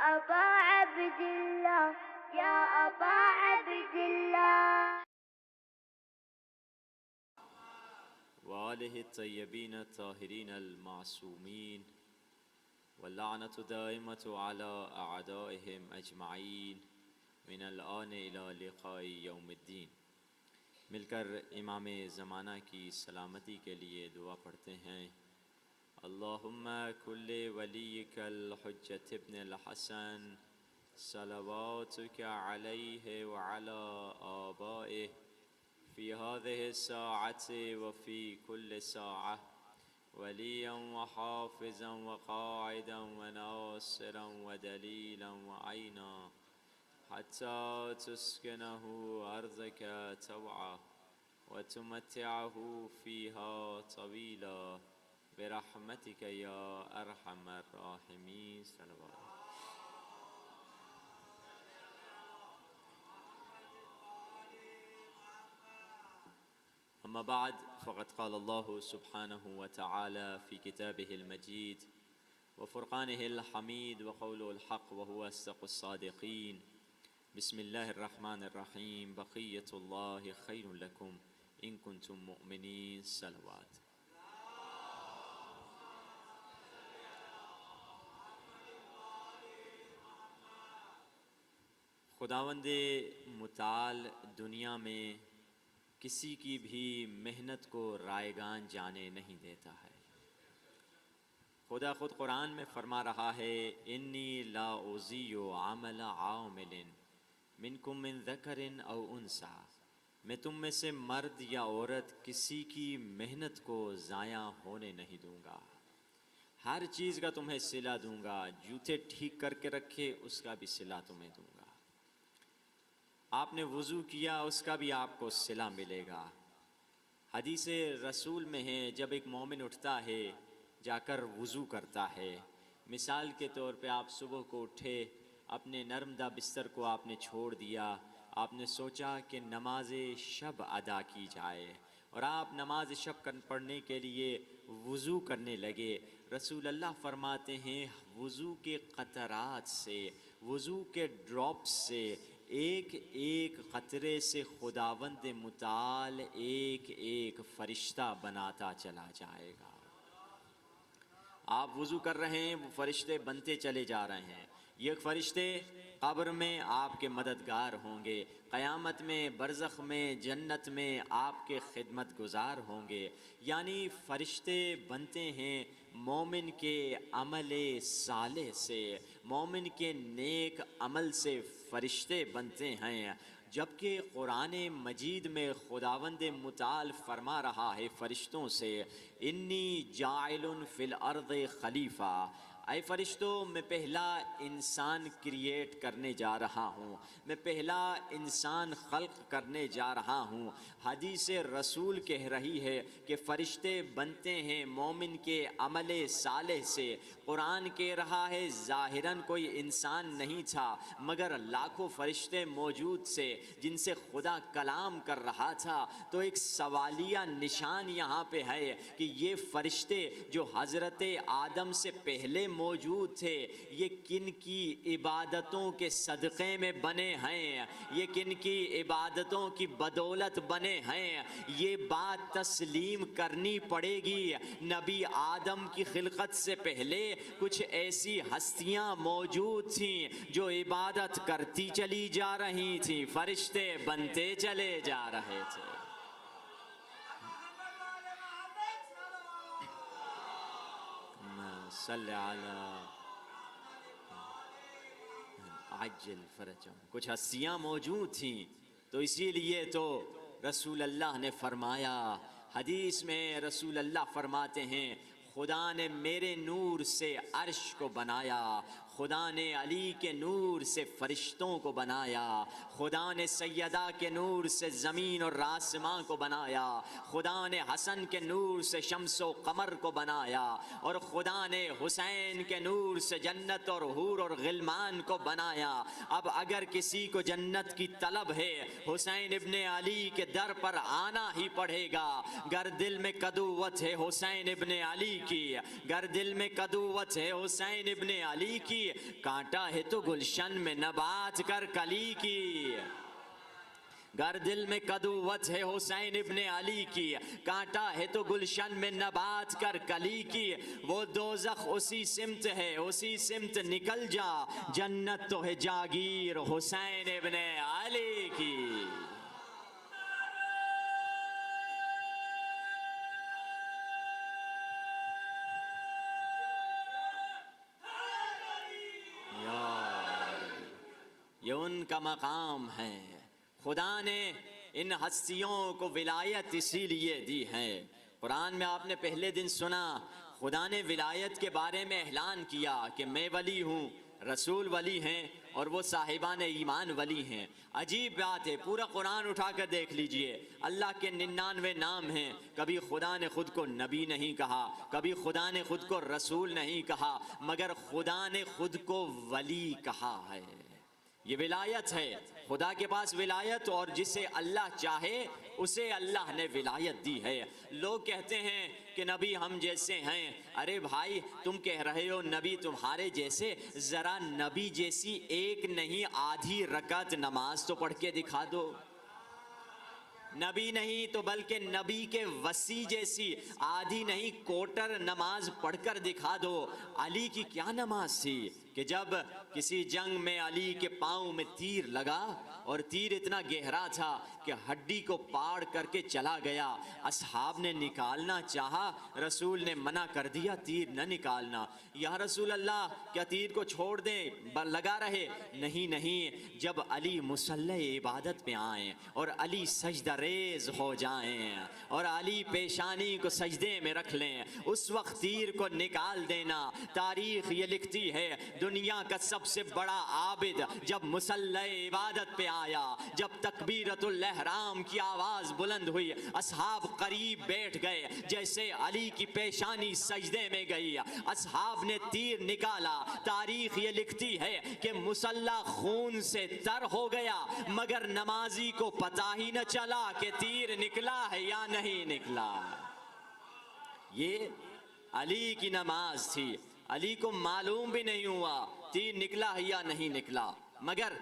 أبا عبد الله يا أبا عبد الله. وآلہ الطیبین الطاہرین المعصومین واللعنۃ دائمۃ علی اعدائہم اجمعین من الآن الی لقاء یوم الدین. مل کر امام زمانہ کی سلامتی کے لیے دعا پڑھتے ہیں. اللہم کل ولیک الحجۃ ابن الحسن صلواتک علیہ وعلی آبائہ فی هذه الساعة وفی کل ساعة ولیا وحافظا وقاعدا وناصرا ودلیلا وعینا حتی تسکنہ ارضک طوعا وتمتعہ فیہا طویلا برحمتک یا ارحم الراحمین. صلوات. اما بعد فقد قال اللہ سبحانہ وتعالی فی کتابہ المجید وفرقانہ الحمید وقولہ الحق وہو اصدق الصادقین. بسم اللہ الرحمن الرحیم. بقیۃ اللہ خیر لکم ان کنتم مؤمنین. صلوات. خداوند متعال دنیا میں کسی کی بھی محنت کو رائگان جانے نہیں دیتا ہے. خدا خود قرآن میں فرما رہا ہے انی لا اضیع عمل عامل منکم من ذکر او انثی. میں تم میں سے مرد یا عورت کسی کی محنت کو ضائع ہونے نہیں دوں گا. ہر چیز کا تمہیں صلہ دوں گا. جوتے ٹھیک کر کے رکھے اس کا بھی صلہ تمہیں دوں گا. آپ نے وضو کیا اس کا بھی آپ کو صلہ ملے گا. حدیث رسول میں ہے جب ایک مومن اٹھتا ہے جا کر وضو کرتا ہے. مثال کے طور پہ آپ صبح کو اٹھے, اپنے نرمدہ بستر کو آپ نے چھوڑ دیا, آپ نے سوچا کہ نماز شب ادا کی جائے اور آپ نماز شب پڑھنے کے لیے وضو کرنے لگے. رسول اللہ فرماتے ہیں وضو کے قطرات سے, وضو کے ڈراپس سے, ایک ایک قطرے سے خداوند متعال ایک ایک فرشتہ بناتا چلا جائے گا. آپ وضو کر رہے ہیں, وہ فرشتے بنتے چلے جا رہے ہیں. یہ فرشتے قبر میں آپ کے مددگار ہوں گے, قیامت میں, برزخ میں, جنت میں آپ کے خدمت گزار ہوں گے. یعنی فرشتے بنتے ہیں مومن کے عمل صالح سے, مومن کے نیک عمل سے فرشتے بنتے ہیں. جبکہ قرآن مجید میں خداوند متعال فرما رہا ہے فرشتوں سے انی جاعل فی الارض خلیفہ. اے فرشتوں, میں پہلا انسان کریٹ کرنے جا رہا ہوں, میں پہلا انسان خلق کرنے جا رہا ہوں. حدیث رسول کہہ رہی ہے کہ فرشتے بنتے ہیں مومن کے عمل صالح سے. قرآن کہہ رہا ہے ظاہراً کوئی انسان نہیں تھا مگر لاکھوں فرشتے موجود سے جن سے خدا کلام کر رہا تھا. تو ایک سوالیہ نشان یہاں پہ ہے کہ یہ فرشتے جو حضرت آدم سے پہلے موجود تھے یہ کن کی عبادتوں کے صدقے میں بنے ہیں, یہ کن کی عبادتوں کی بدولت بنے ہیں. یہ بات تسلیم کرنی پڑے گی. نبی آدم کی خلقت سے پہلے کچھ ایسی ہستیاں موجود تھیں جو عبادت کرتی چلی جا رہی تھیں, فرشتے بنتے چلے جا رہے تھے. صلی علی عجل فرجہم. کچھ ہستیاں موجود تھیں تو اسی لیے تو رسول اللہ نے فرمایا, حدیث میں رسول اللہ فرماتے ہیں خدا نے میرے نور سے عرش کو بنایا, خدا نے علی کے نور سے فرشتوں کو بنایا, خدا نے سیدہ کے نور سے زمین اور آسمان کو بنایا, خدا نے حسن کے نور سے شمس و قمر کو بنایا, اور خدا نے حسین کے نور سے جنت اور حور اور غلمان کو بنایا. اب اگر کسی کو جنت کی طلب ہے حسین ابن علی کے در پر آنا ہی پڑے گا. گر دل میں قدوت ہے حسین ابن علی کی, گر دل میں قدوت ہے حسین ابن علی کی, کی, کانٹا ہے تو گلشن میں نبات کر کلی کی. گر دل میں قدوت ہے حسین ابن علی کی, کانٹا ہے تو گلشن میں نبات کر کلی کی. وہ دوزخ اسی سمت ہے, اسی سمت نکل جا, جنت تو ہے جاگیر حسین ابن علی کی. یہ ان کا مقام ہے. خدا نے ان ہستیوں کو ولایت اسی لیے دی ہے. قرآن میں آپ نے پہلے دن سنا, خدا نے ولایت کے بارے میں اعلان کیا کہ میں ولی ہوں, رسول ولی ہیں, اور وہ صاحبان ایمان ولی ہیں. عجیب بات ہے, پورا قرآن اٹھا کر دیکھ لیجئے, اللہ کے 99 نام ہیں. کبھی خدا نے خود کو نبی نہیں کہا, کبھی خدا نے خود کو رسول نہیں کہا, مگر خدا نے خود کو ولی کہا ہے. یہ ولایت ہے, خدا کے پاس ولایت, اور جسے اللہ چاہے اسے اللہ نے ولایت دی ہے. لوگ کہتے ہیں کہ نبی ہم جیسے ہیں. ارے بھائی, تم کہہ رہے ہو نبی تمہارے جیسے, ذرا نبی جیسی ایک نہیں آدھی رکعت نماز تو پڑھ کے دکھا دو. نبی نہیں تو بلکہ نبی کے وصی جیسی آدھی نہیں کوٹر نماز پڑھ کر دکھا دو. علی کی کیا نماز تھی کہ جب کسی جنگ میں علی کے پاؤں میں تیر لگا, اور تیر اتنا گہرا تھا کہ ہڈی کو پاڑ کر کے چلا گیا. اصحاب نے نکالنا چاہا, رسول نے منع کر دیا تیر نہ نکالنا. یا رسول اللہ کیا تیر کو چھوڑ دیں, لگا رہے؟ نہیں نہیں, جب علی مصلی عبادت پہ آئیں اور علی سجدہ ریز ہو جائیں اور علی پیشانی کو سجدے میں رکھ لیں, اس وقت تیر کو نکال دینا. تاریخ یہ لکھتی ہے دنیا کا سب سے بڑا عابد جب مصلی عبادت پہ آیا, جب تکبیرۃ الاحرام کی آواز بلند ہوئی, اصحاب قریب بیٹھ گئے, جیسے علی کی پیشانی سجدے میں گئی, اصحاب نے تیر نکالا. تاریخ یہ لکھتی ہے کہ مصلی خون سے تر ہو گیا, مگر نمازی کو پتہ ہی نہ چلا کہ تیر نکلا ہے یا نہیں نکلا. یہ علی کی نماز تھی. علی کو معلوم بھی نہیں ہوا تیر نکلا ہے یا نہیں نکلا. مگر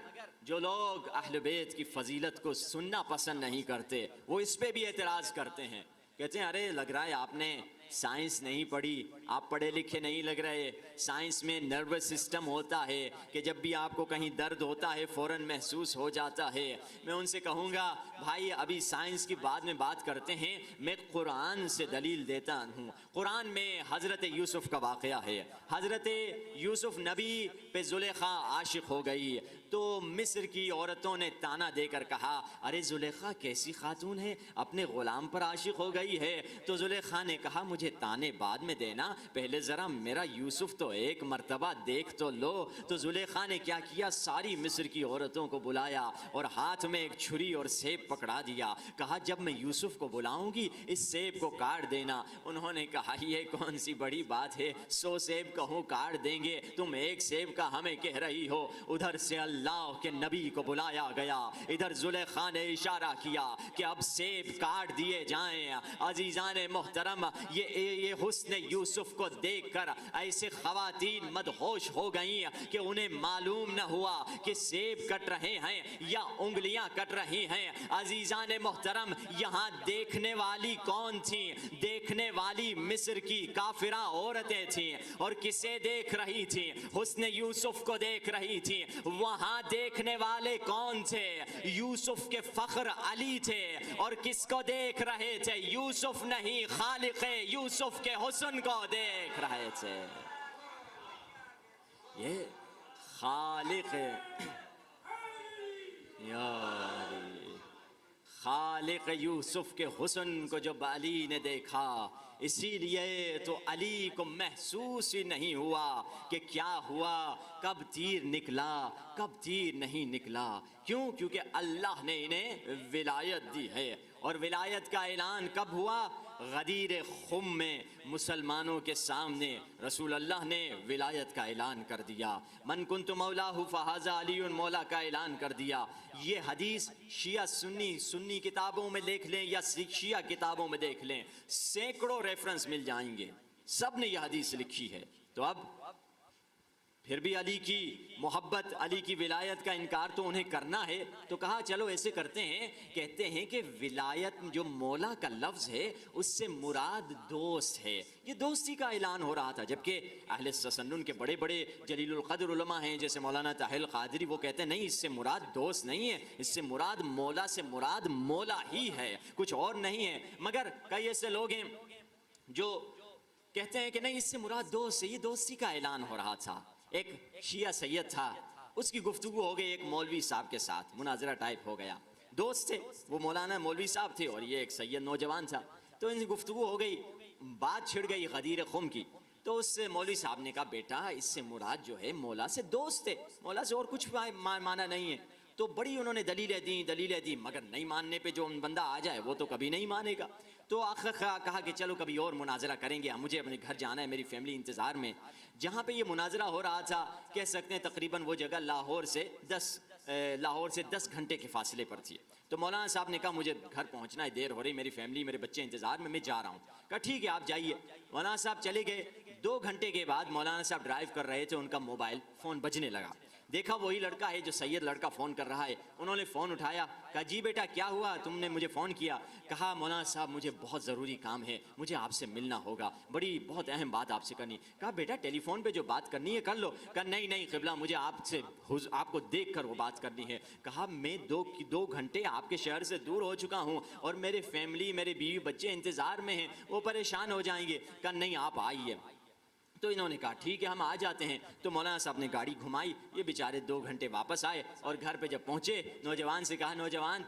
جو لوگ اہل بیت کی فضیلت کو سننا پسند نہیں کرتے, وہ اس پہ بھی اعتراض کرتے ہیں. کہتے ہیں ارے لگ رہا ہے آپ نے سائنس نہیں پڑھی, آپ پڑھے لکھے نہیں لگ رہے. سائنس میں نروس سسٹم ہوتا ہے کہ جب بھی آپ کو کہیں درد ہوتا ہے فوراً محسوس ہو جاتا ہے. میں ان سے کہوں گا بھائی ابھی سائنس کی بعد میں بات کرتے ہیں, میں قرآن سے دلیل دیتا ہوں. قرآن میں حضرت یوسف کا واقعہ ہے. حضرت یوسف نبی پہ زلیخا عاشق ہو گئی, تو مصر کی عورتوں نے تانا دے کر کہا ارے زلیخا کیسی خاتون ہے, اپنے غلام پر عاشق ہو گئی ہے. تو زلیخا نے کہا مجھے تانے بعد میں دینا, پہلے ذرا میرا یوسف تو ایک مرتبہ دیکھ تو لو. تو زلیخا نے کیا کیا, ساری مصر کی عورتوں کو بلایا اور ہاتھ میں ایک چھری اور سیب پکڑا دیا. کہا جب میں یوسف کو بلاؤں گی اس سیب کو کاٹ دینا. انہوں نے کہا یہ کون سی بڑی بات ہے, 100 سیب کہوں کاٹ دیں گے, تم ایک سیب کا ہمیں کہہ رہی ہو. ادھر سے اللہ کے نبی کو بلایا گیا, ادھر زلیخا نے اشارہ کیا کہ اب سیب کاٹ دیے جائیں. عزیزان محترم, یہ حسن یوسف کو دیکھ کر ایسے خواتین مدہوش ہو گئیں کہ انہیں معلوم نہ ہوا کہ سیب کٹ رہے ہیں یا انگلیاں کٹ رہی ہیں. عزیزان محترم, یہاں دیکھنے والی کون تھیں؟ دیکھنے والی مصر کی کافرہ عورتیں تھیں. اور کسے دیکھ رہی تھیں؟ حسن یوسف کو دیکھ رہی تھیں. وہاں دیکھنے والے کون تھے؟ یوسف کے فخر علی تھے. اور کس کو دیکھ رہے تھے؟ یوسف نہیں, خالق یوسف کے حسن کو دیکھ رہے تھے. یہ خالق خالق یوسف کے حسن کو جب علی نے دیکھا, اسی لیے تو علی کو محسوس ہی نہیں ہوا کہ کیا ہوا, کب تیر نکلا کب تیر نہیں نکلا. کیوں؟ کیونکہ اللہ نے انہیں ولایت دی ہے. اور ولایت کا اعلان کب ہوا؟ غدیر خم میں مسلمانوں کے سامنے رسول اللہ نے ولایت کا اعلان کر دیا. من کنت مولاہ فہذا علی مولا کا اعلان کر دیا. یہ حدیث شیعہ سنی کتابوں میں دیکھ لیں یا شیعہ کتابوں میں دیکھ لیں, سینکڑوں ریفرنس مل جائیں گے, سب نے یہ حدیث لکھی ہے. تو اب پھر بھی علی کی محبت، علی کی ولایت کا انکار تو انہیں کرنا ہے، تو کہا چلو ایسے کرتے ہیں، کہتے ہیں کہ ولایت جو مولا کا لفظ ہے اس سے مراد دوست ہے، یہ دوستی کا اعلان ہو رہا تھا۔ جبکہ اہل تسنن کے بڑے بڑے جلیل القدر علماء ہیں جیسے مولانا طاہر القادری، وہ کہتے ہیں نہیں، اس سے مراد دوست نہیں ہے، اس سے مراد مولا سے مراد مولا ہی ہے، کچھ اور نہیں ہے۔ مگر کئی ایسے لوگ ہیں جو کہتے ہیں کہ نہیں، اس سے مراد دوست ہے، یہ دوستی کا اعلان ہو رہا تھا۔ ایک شیعہ سید تھا، اس کی گفتگو ہو گئی ایک مولوی صاحب کے ساتھ، مناظرہ ٹائپ ہو گیا، دوست تھے وہ، مولانا مولوی صاحب تھے اور یہ ایک سید نوجوان تھا، تو ان کی گفتگو ہو گئی، بات چھڑ گئی غدیر خم کی۔ تو اس سے مولوی صاحب نے کہا بیٹا اس سے مراد جو ہے مولا سے دوست ہے، مولا سے اور کچھ مانا نہیں ہے۔ تو بڑی انہوں نے دلیلیں دی، مگر نہیں ماننے پہ جو بندہ آ جائے وہ تو کبھی نہیں مانے گا۔ تو آخر کہا کہ چلو کبھی اور مناظرہ کریں گے، مجھے اپنے گھر جانا ہے، میری فیملی انتظار میں۔ جہاں پہ یہ مناظرہ ہو رہا تھا، کہہ سکتے ہیں تقریباً وہ جگہ لاہور سے 10 گھنٹے کے فاصلے پر تھی۔ تو مولانا صاحب نے کہا مجھے گھر پہنچنا ہے، دیر ہو رہی، میری فیملی میرے بچے انتظار میں جا رہا ہوں۔ کہا ٹھیک ہے آپ جائیے۔ مولانا صاحب چلے گئے۔ 2 گھنٹے کے بعد مولانا صاحب ڈرائیو کر رہے تھے، ان کا موبائل فون بجنے لگا، دیکھا وہی لڑکا ہے جو سید لڑکا فون کر رہا ہے۔ انہوں نے فون اٹھایا، کہا جی بیٹا کیا ہوا، تم نے مجھے فون کیا؟ کہا مولانا صاحب مجھے بہت ضروری کام ہے، مجھے آپ سے ملنا ہوگا، بہت اہم بات آپ سے کرنی۔ کہا بیٹا ٹیلی فون پہ جو بات کرنی ہے کر لو۔ کہا نہیں قبلہ، مجھے آپ کو دیکھ کر وہ بات کرنی ہے۔ کہا میں 2 گھنٹے آپ کے شہر سے دور ہو چکا ہوں اور میرے فیملی، میرے بیوی بچے انتظار میں ہیں، وہ پریشان ہو جائیں گے۔ کہا نہیں آپ آئیے۔ تو انہوں نے کہا ٹھیک ہے ہم آ جاتے ہیں۔ تو مولانا صاحب نے گاڑی گھمائی، یہ بیچارے 2 گھنٹے واپس آئے اور گھر پہ جب پہنچے نوجوان سے کہا نوجوان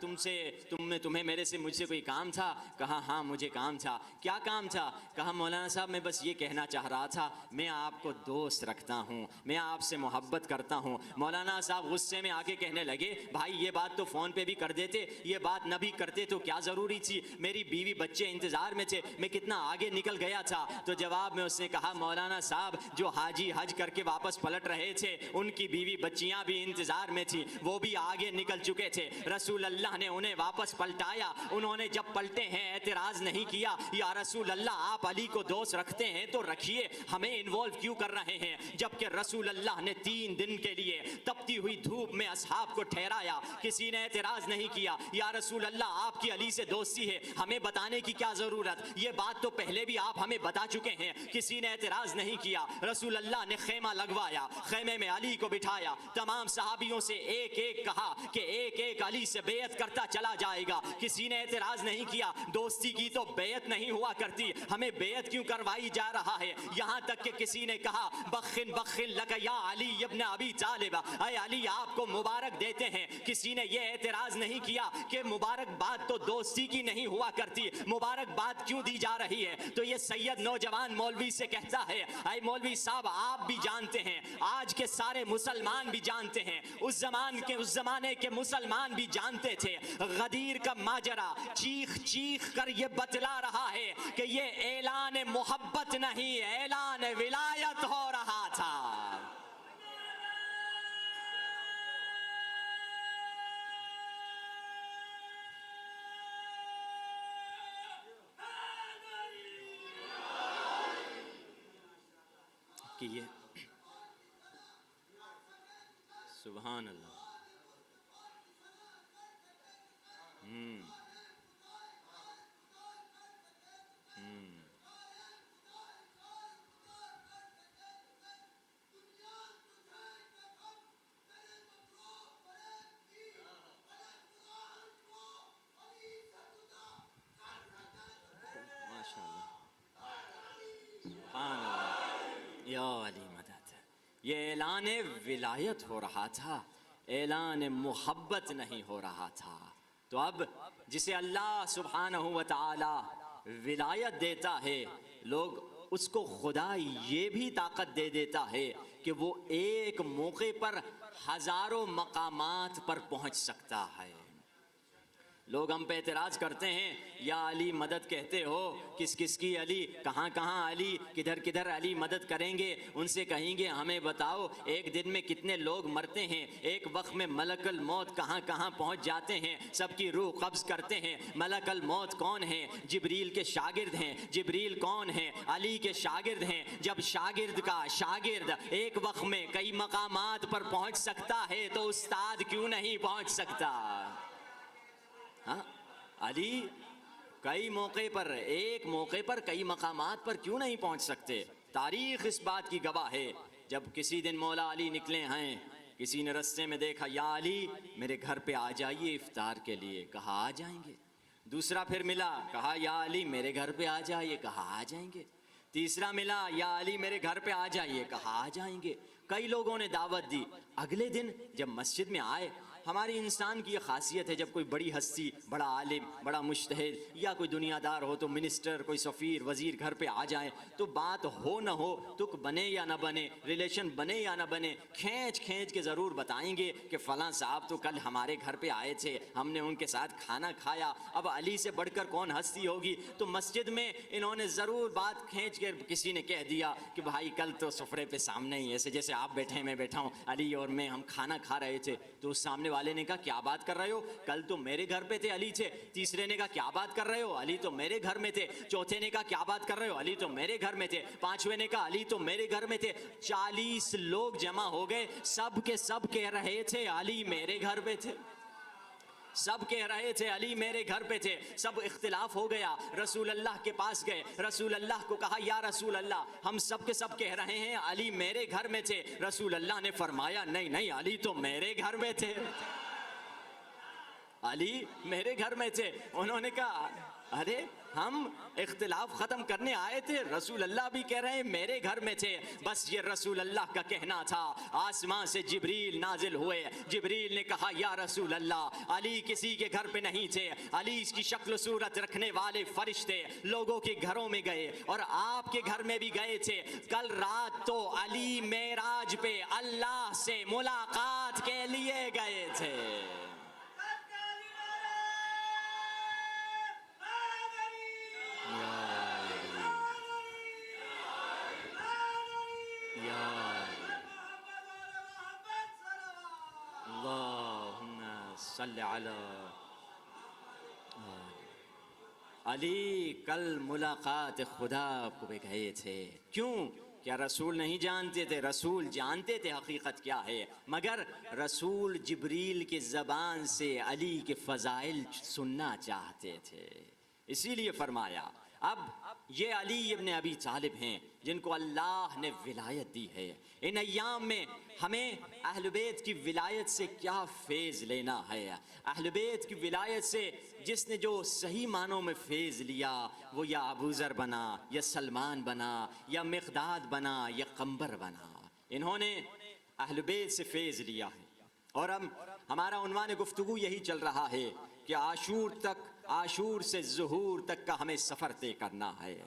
تمہیں مجھ سے کوئی کام تھا؟ کہا ہاں مجھے کام تھا۔ کیا کام تھا؟ کہا مولانا صاحب میں بس یہ کہنا چاہ رہا تھا، میں آپ کو دوست رکھتا ہوں، میں آپ سے محبت کرتا ہوں۔ مولانا صاحب غصے میں آ کے کہنے لگے بھائی یہ بات تو فون پہ بھی کر دیتے، یہ بات نہ بھی کرتے تو کیا ضروری تھی، میری بیوی بچے انتظار میں تھے، میں کتنا آگے نکل گیا تھا۔ تو جواب میں اس نے کہا مولانا صاحب جو حاجی حج کر کے واپس پلٹ رہے تھے ان کی بیوی بچیاں بھی انتظار میں تھی، وہ بھی آگے نکل چکے تھے، رسول اللہ نے انہیں واپس پلٹایا، انہوں نے جب پلٹے ہیں اعتراض نہیں کیا، یا رسول اللہ آپ علی کو دوست رکھتے ہیں تو رکھیے، ہمیں انوالو کیوں کر رہے ہیں؟ جبکہ رسول اللہ نے 3 دن کے لیے تپتی ہوئی دھوپ میں اصحاب کو ٹھہرایا، کسی نے اعتراض نہیں کیا، یا رسول اللہ آپ کی علی سے دوستی ہے، ہمیں بتانے کی کیا ضرورت، یہ بات تو پہلے بھی آپ ہمیں بتا چکے ہیں، کسی نے اعتراض نہیں کیا۔ رسول اللہ نے خیمہ لگوایا، خیمے میں علی کو بٹھایا، تمام صحابیوں سے ایک ایک کہا کہ ایک ایک علی سے بیعت کرتا چلا جائے گا، کسی نے اعتراض نہیں کیا۔ دوستی کی تو بیعت نہیں ہوا کرتی، ہمیں بیعت کیوں کروائی جا رہا ہے؟ یہاں تک کہ کسی نے کہا بخن لک یا علی ابن ابی طالب، اے علی آپ کو مبارک دیتے ہیں، کسی نے یہ اعتراض نہیں کیا کہ مبارک بات تو دوستی کی نہیں ہوا کرتی، مبارک بات کیوں دی جا رہی ہے؟ تو یہ سید نوجوان مولوی سے کہتا ہے اے مولوی صاحب آپ بھی جانتے ہیں، آج کے سارے مسلمان بھی جانتے ہیں، اس زمانے کے مسلمان بھی جانتے تھے، غدیر کا ماجرا چیخ چیخ کر یہ بتلا رہا ہے کہ یہ اعلان محبت نہیں، اعلان ولایت ہو رہا تھا۔ کہ یہ سبحان اللہ ماشاء اللہ سبحان اللہ یا علی مدد، یہ اعلان ولایت ہو رہا تھا، اعلان محبت نہیں ہو رہا تھا۔ تو اب جسے اللہ سبحانہ و تعالی ولایت دیتا ہے، لوگ اس کو خدا یہ بھی طاقت دے دیتا ہے کہ وہ ایک موقع پر ہزاروں مقامات پر پہنچ سکتا ہے۔ لوگ ہم پہ اعتراض کرتے ہیں، یا علی مدد کہتے ہو، کس کس کی علی، کہاں کہاں علی، کدھر کدھر علی مدد کریں گے؟ ان سے کہیں گے ہمیں بتاؤ ایک دن میں کتنے لوگ مرتے ہیں، ایک وقت میں ملک الموت کہاں کہاں پہنچ جاتے ہیں، سب کی روح قبض کرتے ہیں۔ ملک الموت کون ہیں؟ جبریل کے شاگرد ہیں۔ جبریل کون ہیں؟ علی کے شاگرد ہیں۔ جب شاگرد کا شاگرد ایک وقت میں کئی مقامات پر پہنچ سکتا ہے تو استاد کیوں نہیں پہنچ سکتا؟ ہاں، علی کئی موقع پر، ایک موقع پر کئی مقامات پر کیوں نہیں پہنچ سکتے؟ تاریخ اس بات کی گواہ ہے۔ جب کسی دن مولا علی نکلے ہیں، کسی نے رستے میں دیکھا، یا علی میرے گھر پہ آ جائیے افطار کے لیے، کہا آ جائیں گے۔ دوسرا پھر ملا، کہا یا علی میرے گھر پہ آ جائیے، کہا آ جائیں گے۔ تیسرا ملا، یا علی میرے گھر پہ آ جائیے، کہا آ جائیں گے۔ کئی لوگوں نے دعوت دی۔ اگلے دن جب مسجد میں آئے، ہماری انسان کی یہ خاصیت ہے، جب کوئی بڑی ہستی، بڑا عالم، بڑا مجتہد یا کوئی دنیا دار ہو تو منسٹر، کوئی سفیر، وزیر گھر پہ آ جائیں تو بات ہو نہ ہو، تک بنے یا نہ بنے، ریلیشن بنے یا نہ بنے، کھینچ کھینچ کے ضرور بتائیں گے کہ فلاں صاحب تو کل ہمارے گھر پہ آئے تھے، ہم نے ان کے ساتھ کھانا کھایا۔ اب علی سے بڑھ کر کون ہستی ہوگی؟ تو مسجد میں انہوں نے ضرور بات کھینچ کے کسی نے کہہ دیا کہ بھائی کل تو سفرے پہ سامنے ہی، ایسے جیسے آپ بیٹھے میں بیٹھا ہوں، علی اور میں ہم کھانا کھا رہے تھے، تو اس سامنے والے نے کہا کیا بات کر رہے ہو؟ کل تو میرے گھر پہ تھے، علی تھے۔ تیسرے نے کہا کیا بات کر رہے ہو؟ علی تو میرے گھر میں تھے۔ چوتھے نے کہا کیا بات کر رہے ہو؟ علی تو میرے گھر میں تھے۔ پانچویں نے کہا علی تو میرے گھر میں تھے۔ 40 لوگ جمع ہو گئے، سب کے سب کہہ رہے تھے علی میرے گھر پہ تھے، سب کہہ رہے تھے علی میرے گھر پہ تھے۔ سب اختلاف ہو گیا، رسول اللہ کے پاس گئے، رسول اللہ کو کہا یا رسول اللہ ہم سب کے سب کہہ رہے ہیں علی میرے گھر میں تھے۔ رسول اللہ نے فرمایا نہیں نہیں، علی تو میرے گھر میں تھے، علی میرے گھر میں تھے۔ انہوں نے کہا ارے ہم اختلاف ختم کرنے آئے تھے، رسول اللہ بھی کہہ رہے ہیں میرے گھر میں تھے۔ بس یہ رسول اللہ کا کہنا تھا۔ آسمان سے جبریل نازل ہوئے، جبریل نے کہا یا رسول اللہ علی کسی کے گھر پہ نہیں تھے، علی اس کی شکل و صورت رکھنے والے فرشتے لوگوں کے گھروں میں گئے اور آپ کے گھر میں بھی گئے تھے۔ کل رات تو علی معراج پہ اللہ سے ملاقات کے لیے گئے تھے۔ اللہم صلی علی علی کل ملاقات خدا کو بھی گئے تھے۔ کیوں؟ کیا رسول نہیں جانتے تھے؟ رسول جانتے تھے حقیقت کیا ہے، مگر رسول جبریل کی زبان سے علی کے فضائل سننا چاہتے تھے، اسی لیے فرمایا اب یہ علی ابن ابی طالب ہیں جن کو اللہ نے ولایت دی ہے۔ ان ایام میں ہمیں اہل بیت کی ولایت سے کیا فیض لینا ہے؟ اہل بیت کی ولایت سے جس نے جو صحیح معنوں میں فیض لیا وہ یا ابو ذر بنا، یا سلمان بنا، یا مقداد بنا، یا قمبر بنا۔ انہوں نے اہل بیت سے فیض لیا ہے۔ اور اب ہمارا عنوان گفتگو یہی چل رہا ہے کہ عاشور سے ظہور تک کا ہمیں سفر طے کرنا ہے۔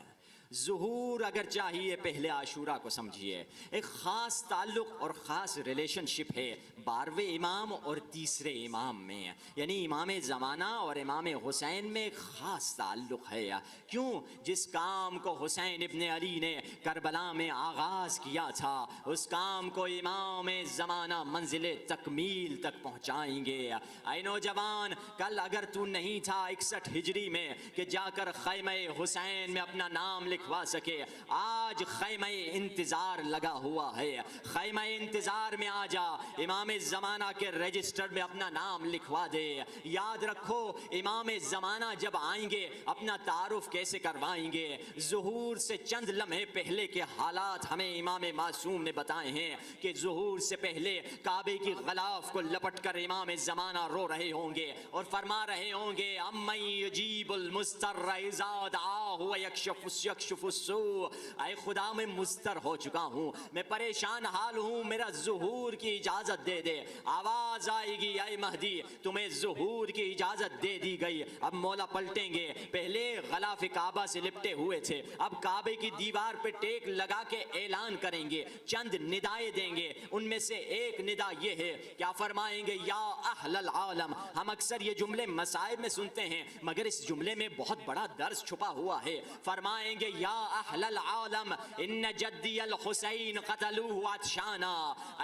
ظہور اگر چاہیے پہلے عاشورہ کو سمجھیے، ایک خاص تعلق اور خاص ریلیشن شپ ہے 12ویں امام اور تیسرے امام میں، یعنی امام زمانہ اور امام حسین میں ایک خاص تعلق ہے۔ کیوں؟ جس کام کو حسین ابن علی نے کربلا میں آغاز کیا تھا اس کام کو امام زمانہ منزل تکمیل تک پہنچائیں گے۔ اے نوجوان، کل اگر تو نہیں تھا 61 ہجری میں کہ جا کر خیمہ حسین میں اپنا نام لکھوا سکے، آج خیمہ انتظار لگا ہوا ہے۔ خیمہ انتظار میں آ جا، امام زمانہ کے رجسٹر میں اپنا نام لکھوا دے۔ یاد رکھو امام زمانہ جب آئیں گے اپنا تعارف کیسے کروائیں گے؟ ظہور سے چند لمحے پہلے کے حالات ہمیں امام معصوم نے بتائے ہیں کہ ظہور سے پہلے کعبے کی غلاف کو لپٹ کر امام زمانہ رو رہے ہوں گے اور فرما رہے ہوں گے امن یجیب المضطر اذا دعاہ ویکشف تکشف السوء، اے خدا میں مضطر ہو چکا ہوں، میں پریشان حال ہوں، میرا ظہور کی اجازت دے دے۔ آواز آئے گی اے مہدی تمہیں ظہور کی اجازت دے دی گئی۔ اب مولا پلٹیں گے، پہلے غلاف کعبہ سے لپٹے ہوئے تھے، اب کعبے کی دیوار پہ ٹیک لگا کے اعلان کریں گے، چند ندائیں دیں گے۔ ان میں سے ایک ندا یہ ہے، کیا فرمائیں گے؟ یا اہل العالم۔ ہم اکثر یہ جملے مصائب میں سنتے ہیں مگر اس جملے میں بہت بڑا درس چھپا ہوا ہے۔ فرمائیں گے یا اہل العالم ان جدی الحسین قتلوہ عطشانا،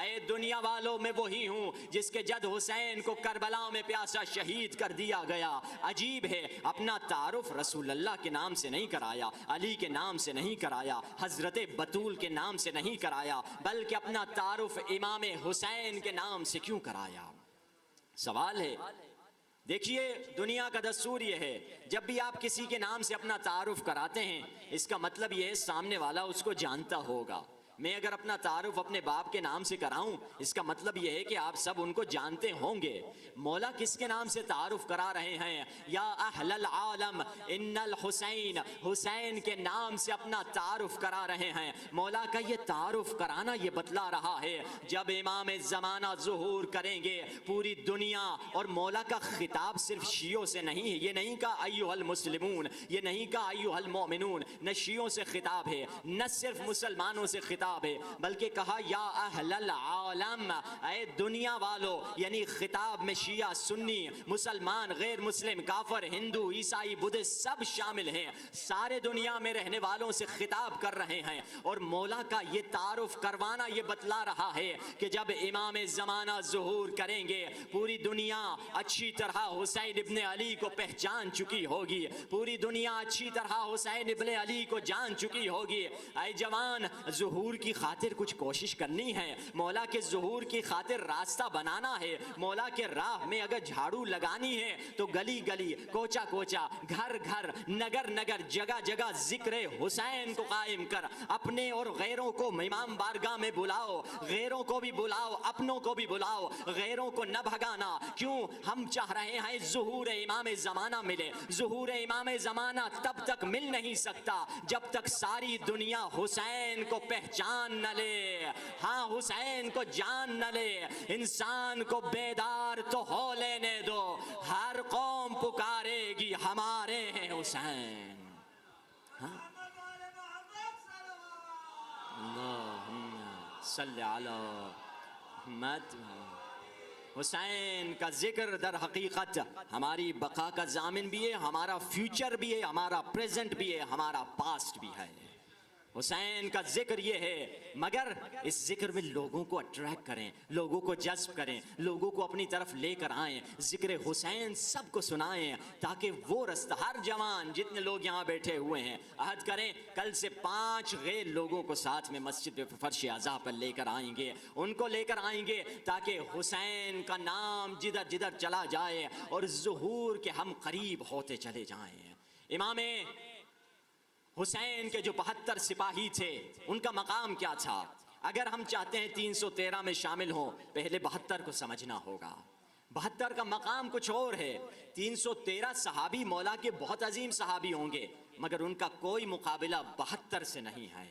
اے دنیا والوں میں وہی ہوں جس کے جد حسین کو کربلا میں پیاسا شہید کر دیا گیا۔ عجیب ہے، اپنا تعارف رسول اللہ کے نام سے نہیں کرایا، علی کے نام سے نہیں کرایا، حضرت بطول کے نام سے نہیں کرایا، بلکہ اپنا تعارف امام حسین کے نام سے کیوں کرایا؟ سوال ہے۔ دیکھیے دنیا کا دستور یہ ہے، جب بھی آپ کسی کے نام سے اپنا تعارف کراتے ہیں اس کا مطلب یہ ہے سامنے والا اس کو جانتا ہوگا۔ میں اگر اپنا تعارف اپنے باپ کے نام سے کراؤں اس کا مطلب یہ ہے کہ آپ سب ان کو جانتے ہوں گے۔ مولا کس کے نام سے تعارف کرا رہے ہیں؟ یا اہل العالم ان الحسین، حسین کے نام سے اپنا تعارف کرا رہے ہیں۔ مولا کا یہ تعارف کرانا یہ بتلا رہا ہے جب امام زمانہ ظہور کریں گے پوری دنیا، اور مولا کا خطاب صرف شیعوں سے نہیں ہے، یہ نہیں کہا ایھا المسلمون، یہ نہیں کہا ایھا المؤمنون، نہ شیعوں سے خطاب ہے نہ صرف مسلمانوں سے خطاب ہے، بلکہ کہا یا اہل العالم، اے دنیا والو، یعنی خطاب میں شیعہ، سنی، مسلمان، غیر مسلم، کافر، ہندو، عیسائی، بدھسٹ سب شامل ہیں، سارے دنیا میں رہنے والوں سے خطاب کر رہے ہیں۔ اور مولا کا یہ تعارف کروانا یہ بتلا رہا ہے کہ جب امام زمانہ ظہور کریں گے پوری دنیا اچھی طرح حسین ابن علی کو پہچان چکی ہوگی، پوری دنیا اچھی طرح حسین ابن علی کو جان چکی ہوگی۔ اے جوان، ظہور کی خاطر کچھ کوشش کرنی ہے، مولا کے ظہور کی خاطر راستہ بنانا ہے، مولا کے راہ میں اگر جھاڑو لگانی ہے تو گلی گلی، کوچا کوچا، گھر گھر، نگر نگر، جگہ جگہ ذکر حسین کو قائم کر، اپنے اور غیروں کو امام بارگاہ میں بلاؤ، غیروں کو بھی بلاؤ، اپنوں کو بھی بلاؤ، غیروں کو نہ بھگانا۔ کیوں؟ ہم چاہ رہے ہیں ظہور امام زمانہ ملے۔ ظہور امام زمانہ تب تک مل نہیں سکتا جب تک ساری دنیا حسین کو پہچان نہ لے، ہاں حسین کو جان نہ لے۔ انسان کو بیدار تو ہو لینے دو، ہر قوم پکارے گی ہمارے ہیں حسین۔ اللہم صلی علی محمد۔ حسین کا ذکر در حقیقت ہماری بقا کا ضامن بھی ہے، ہمارا فیوچر بھی ہے، ہمارا پریزنٹ بھی ہے، ہمارا پاسٹ بھی ہے۔ حسین کا ذکر یہ ہے، مگر اس ذکر میں لوگوں کو اٹریکٹ کریں، لوگوں کو جذب کریں، لوگوں کو اپنی طرف لے کر آئیں، ذکر حسین سب کو سنائیں تاکہ وہ رستہ، ہر جوان جتنے لوگ یہاں بیٹھے ہوئے ہیں عہد کریں کل سے 5 غیر لوگوں کو ساتھ میں مسجد پہ فرش عزا پر لے کر آئیں گے، ان کو لے کر آئیں گے تاکہ حسین کا نام جدھر جدھر چلا جائے اور ظہور کے ہم قریب ہوتے چلے جائیں۔ امام حسین کے جو 72 سپاہی تھے ان کا مقام کیا تھا؟ اگر ہم چاہتے ہیں 313 میں شامل ہوں پہلے 72 کو سمجھنا ہوگا۔ 72 کا مقام کچھ اور ہے۔ 313 صحابی مولا کے بہت عظیم صحابی ہوں گے مگر ان کا کوئی مقابلہ 72 سے نہیں ہے۔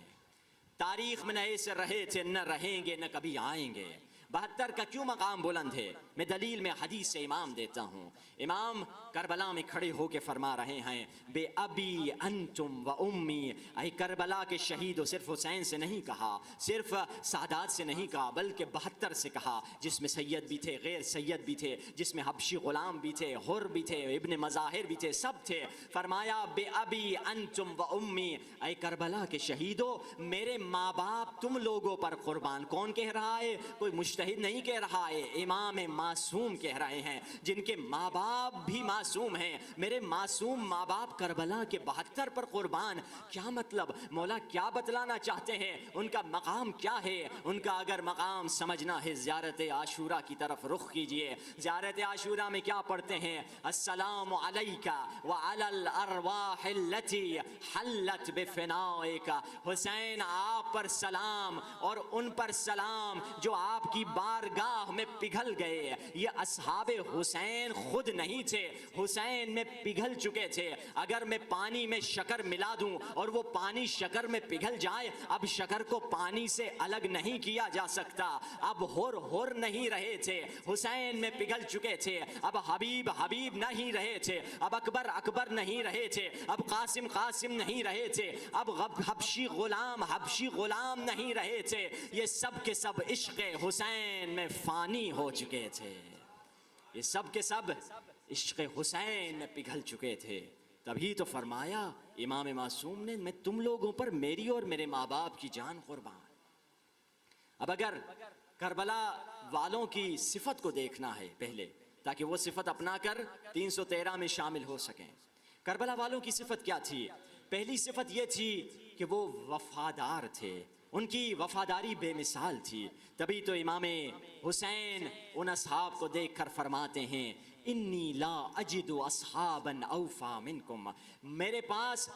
تاریخ میں نہ ایسے رہے تھے، نہ رہیں گے، نہ کبھی آئیں گے۔ 72 کا کیوں مقام بلند ہے؟ میں دلیل میں حدیث سے امام دیتا ہوں۔ امام کربلا میں کھڑے ہو کے فرما رہے ہیں بے ابی انتم و امی، اے کربلا کے شہیدوں، صرف حسین سے نہیں کہا، صرف سادات سے نہیں کہا، بلکہ 72 سے کہا، جس میں سید بھی تھے، غیر سید بھی تھے، جس میں حبشی غلام بھی تھے، حر بھی تھے، ابن مظاہر بھی تھے، سب تھے۔ فرمایا بے ابی انتم و امی، اے کربلا کے شہیدوں، میرے ماں باپ تم لوگوں پر قربان۔ کون کہہ رہا ہے؟ کوئی مجتہد نہیں کہہ رہا ہے، امام معصوم کہہ رہے ہیں جن کے ماں باپ بھی معصوم ہیں۔ میرے معصوم ماں باپ کربلا کے 72 پر قربان۔ کیا مطلب؟ مولا کیا بتلانا چاہتے ہیں؟ ان کا مقام کیا ہے؟ ان کا اگر مقام سمجھنا ہے زیارت عاشورہ کی طرف رخ کیجئے۔ زیارت عاشورہ میں کیا پڑھتے ہیں؟ السلام علیکہ وعلی الارواح التي حلت بفنائک۔ حسین آپ پر سلام اور ان پر سلام جو آپ کی بارگاہ میں پگھل گئے. یہ اصحاب حسین خود نہیں تھے, حسین میں پگھل چکے تھے. اگر میں پانی میں شکر ملا دوں اور وہ پانی شکر میں پگھل جائے, اب شکر کو پانی سے الگ نہیں کیا جا سکتا. اب ہور نہیں رہے تھے, حسین میں پگھل چکے تھے. اب حبیب حبیب نہیں رہے تھے, اب اکبر نہیں رہے تھے, اب قاسم نہیں رہے تھے, اب حبشی غلام نہیں رہے تھے. یہ سب کے سب عشق حسین میں فانی ہو چکے تھے. یہ سب کے سب عشق حسین میں پگھل چکے تھے. تبھی تو فرمایا امام معصوم نے, میں تم لوگوں پر میری اور میرے ماں باپ کی جان قربان. اب اگر کربلا والوں کی صفت کو دیکھنا ہے پہلے, تاکہ وہ صفت اپنا کر 313 میں شامل ہو سکیں. کربلا والوں کی صفت کیا تھی؟ پہلی صفت یہ تھی کہ وہ وفادار تھے, ان کی وفاداری بے مثال تھی. تبھی تو امام حسین ان اصحاب کو دیکھ کر فرماتے ہیں, انی لا اجد اصحابا اوفا منکم, میرے پاس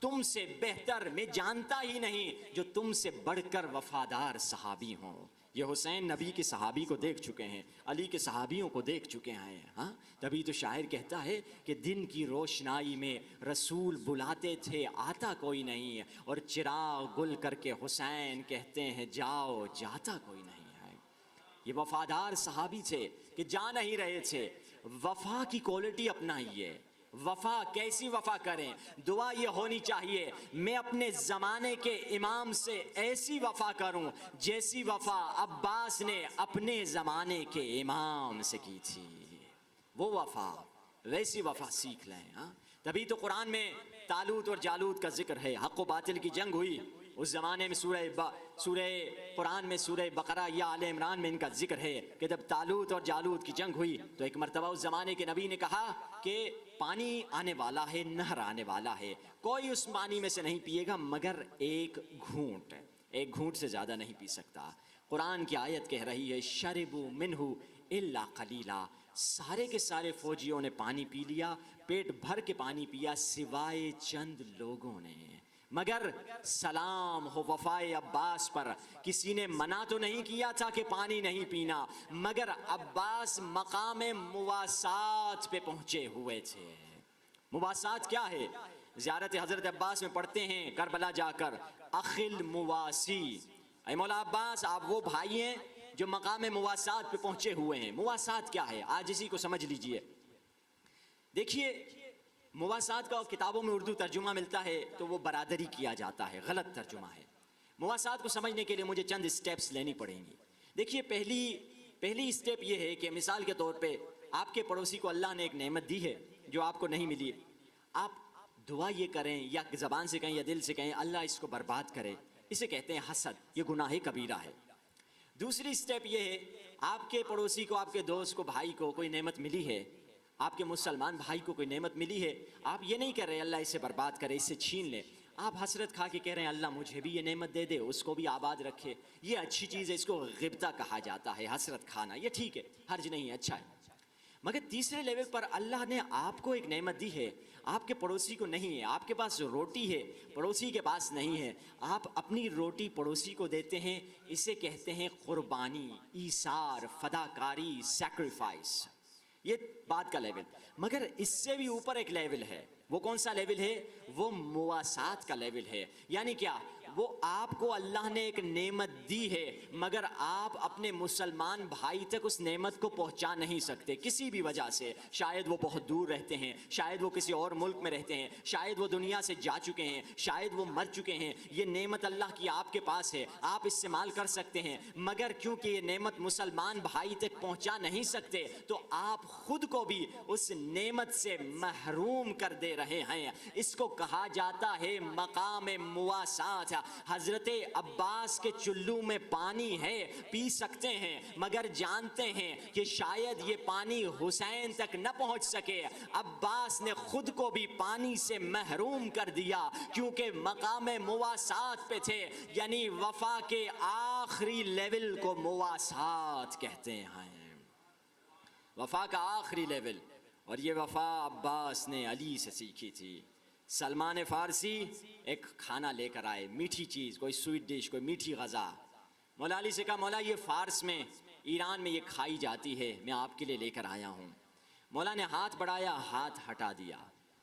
تم سے بہتر میں جانتا ہی نہیں جو تم سے بڑھ کر وفادار صحابی ہوں. یہ حسین نبی کے صحابی کو دیکھ چکے ہیں, علی کے صحابیوں کو دیکھ چکے ہیں. ہاں, تبھی تو شاعر کہتا ہے کہ دن کی روشنائی میں رسول بلاتے تھے آتا کوئی نہیں, اور چراغ گل کر کے حسین کہتے ہیں جاؤ جاتا کوئی نہیں ہے. یہ وفادار صحابی تھے کہ جا نہیں رہے تھے. وفا کی کوالٹی اپنائیے. وفا کیسی وفا کریں؟ دعا یہ ہونی چاہیے, میں اپنے زمانے کے امام سے ایسی وفا کروں جیسی وفا عباس نے اپنے زمانے کے امام سے کی تھی. وہ وفا, ویسی وفا سیکھ لیں. ہاں, تبھی تو قرآن میں طالوت اور جالوت کا ذکر ہے. حق و باطل کی جنگ ہوئی اس زمانے میں. سورہ قرآن میں سورہ بقرہ یا آل عمران میں ان کا ذکر ہے کہ جب طالوت اور جالوت کی جنگ ہوئی تو ایک مرتبہ اس زمانے کے نبی نے کہا کہ پانی آنے والا ہے, نہر آنے والا ہے, کوئی اس پانی میں سے نہیں پیے گا مگر ایک گھونٹ سے زیادہ نہیں پی سکتا. قرآن کی آیت کہہ رہی ہے شربوا منہ الا قلیلا, سارے کے سارے فوجیوں نے پانی پی لیا, پیٹ بھر کے پانی پیا سوائے چند لوگوں نے. مگر سلام ہو وفائے عباس پر, کسی نے منع تو نہیں کیا تھا کہ پانی نہیں پینا, مگر عباس مقام مواسات پہ پہنچے ہوئے تھے. مواسات کیا ہے؟ زیارت حضرت عباس میں پڑھتے ہیں کربلا جا کر, اخل مواسی, اے مولا عباس آپ وہ بھائی ہیں جو مقام مواسات پہ پہنچے ہوئے ہیں. مواسات کیا ہے آج اسی کو سمجھ لیجئے. دیکھیے مواسات کا کتابوں میں اردو ترجمہ ملتا ہے تو وہ برادری کیا جاتا ہے, غلط ترجمہ ہے. مواسات کو سمجھنے کے لیے مجھے چند سٹیپس لینی پڑیں گی. دیکھیے پہلی سٹیپ یہ ہے کہ مثال کے طور پہ آپ کے پڑوسی کو اللہ نے ایک نعمت دی ہے جو آپ کو نہیں ملی, آپ دعا یہ کریں یا زبان سے کہیں یا دل سے کہیں اللہ اس کو برباد کرے, اسے کہتے ہیں حسد, یہ گناہ کبیرہ ہے. دوسری سٹیپ یہ ہے آپ کے پڑوسی کو, آپ کے دوست کو, بھائی کو کوئی نعمت ملی ہے, آپ کے مسلمان بھائی کو کوئی نعمت ملی ہے, آپ یہ نہیں کہہ رہے اللہ اسے برباد کرے, اسے چھین لے, آپ حسرت کھا کے کہہ رہے ہیں اللہ مجھے بھی یہ نعمت دے دے, اس کو بھی آباد رکھے. یہ اچھی چیز ہے, اس کو غبطہ کہا جاتا ہے, حسرت کھانا, یہ ٹھیک ہے, حرج نہیں ہے, اچھا ہے. مگر تیسرے لیول پر اللہ نے آپ کو ایک نعمت دی ہے, آپ کے پڑوسی کو نہیں ہے. آپ کے پاس روٹی ہے, پڑوسی کے پاس نہیں ہے, آپ اپنی روٹی پڑوسی کو دیتے ہیں, اسے کہتے ہیں قربانی, ایثار, فداکاری, سیکریفائس. یہ بات کا لیول. مگر اس سے بھی اوپر ایک لیول ہے, وہ کون سا لیول ہے؟ وہ مواسات کا لیول ہے. یعنی کیا؟ وہ آپ کو اللہ نے ایک نعمت دی ہے مگر آپ اپنے مسلمان بھائی تک اس نعمت کو پہنچا نہیں سکتے کسی بھی وجہ سے. شاید وہ بہت دور رہتے ہیں, شاید وہ کسی اور ملک میں رہتے ہیں, شاید وہ دنیا سے جا چکے ہیں, شاید وہ مر چکے ہیں. یہ نعمت اللہ کی آپ کے پاس ہے, آپ استعمال کر سکتے ہیں, مگر کیونکہ یہ نعمت مسلمان بھائی تک پہنچا نہیں سکتے تو آپ خود کو بھی اس نعمت سے محروم کر دے رہے ہیں. اس کو کہا جاتا ہے مقام مواسات. حضرت عباس کے چلو میں پانی ہے, پی سکتے ہیں, مگر جانتے ہیں کہ شاید یہ پانی حسین تک نہ پہنچ سکے. عباس نے خود کو بھی پانی سے محروم کر دیا کیونکہ مقام مواسات پہ تھے. یعنی وفا کے آخری لیول کو مواسات کہتے ہیں, وفا کا آخری لیول. اور یہ وفا عباس نے علی سے سیکھی تھی. سلمان فارسی ایک کھانا لے کر آئے, میٹھی چیز, کوئی سویٹ ڈش, کوئی میٹھی غذا. مولا علی سے کہا مولا یہ فارس میں ایران میں یہ کھائی جاتی ہے، میں آپ کے لیے لے کر آیا ہوں۔ مولا نے ہاتھ بڑھایا، ہاتھ ہٹا دیا۔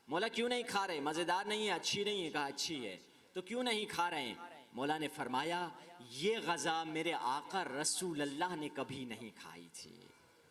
مولا کیوں نہیں کھا رہے؟ مزیدار نہیں ہے، اچھی نہیں ہے؟ کہا اچھی ہے۔ تو کیوں نہیں کھا رہے ہیں؟ مولا نے فرمایا یہ غذا میرے آقا رسول اللہ نے کبھی نہیں کھائی تھی۔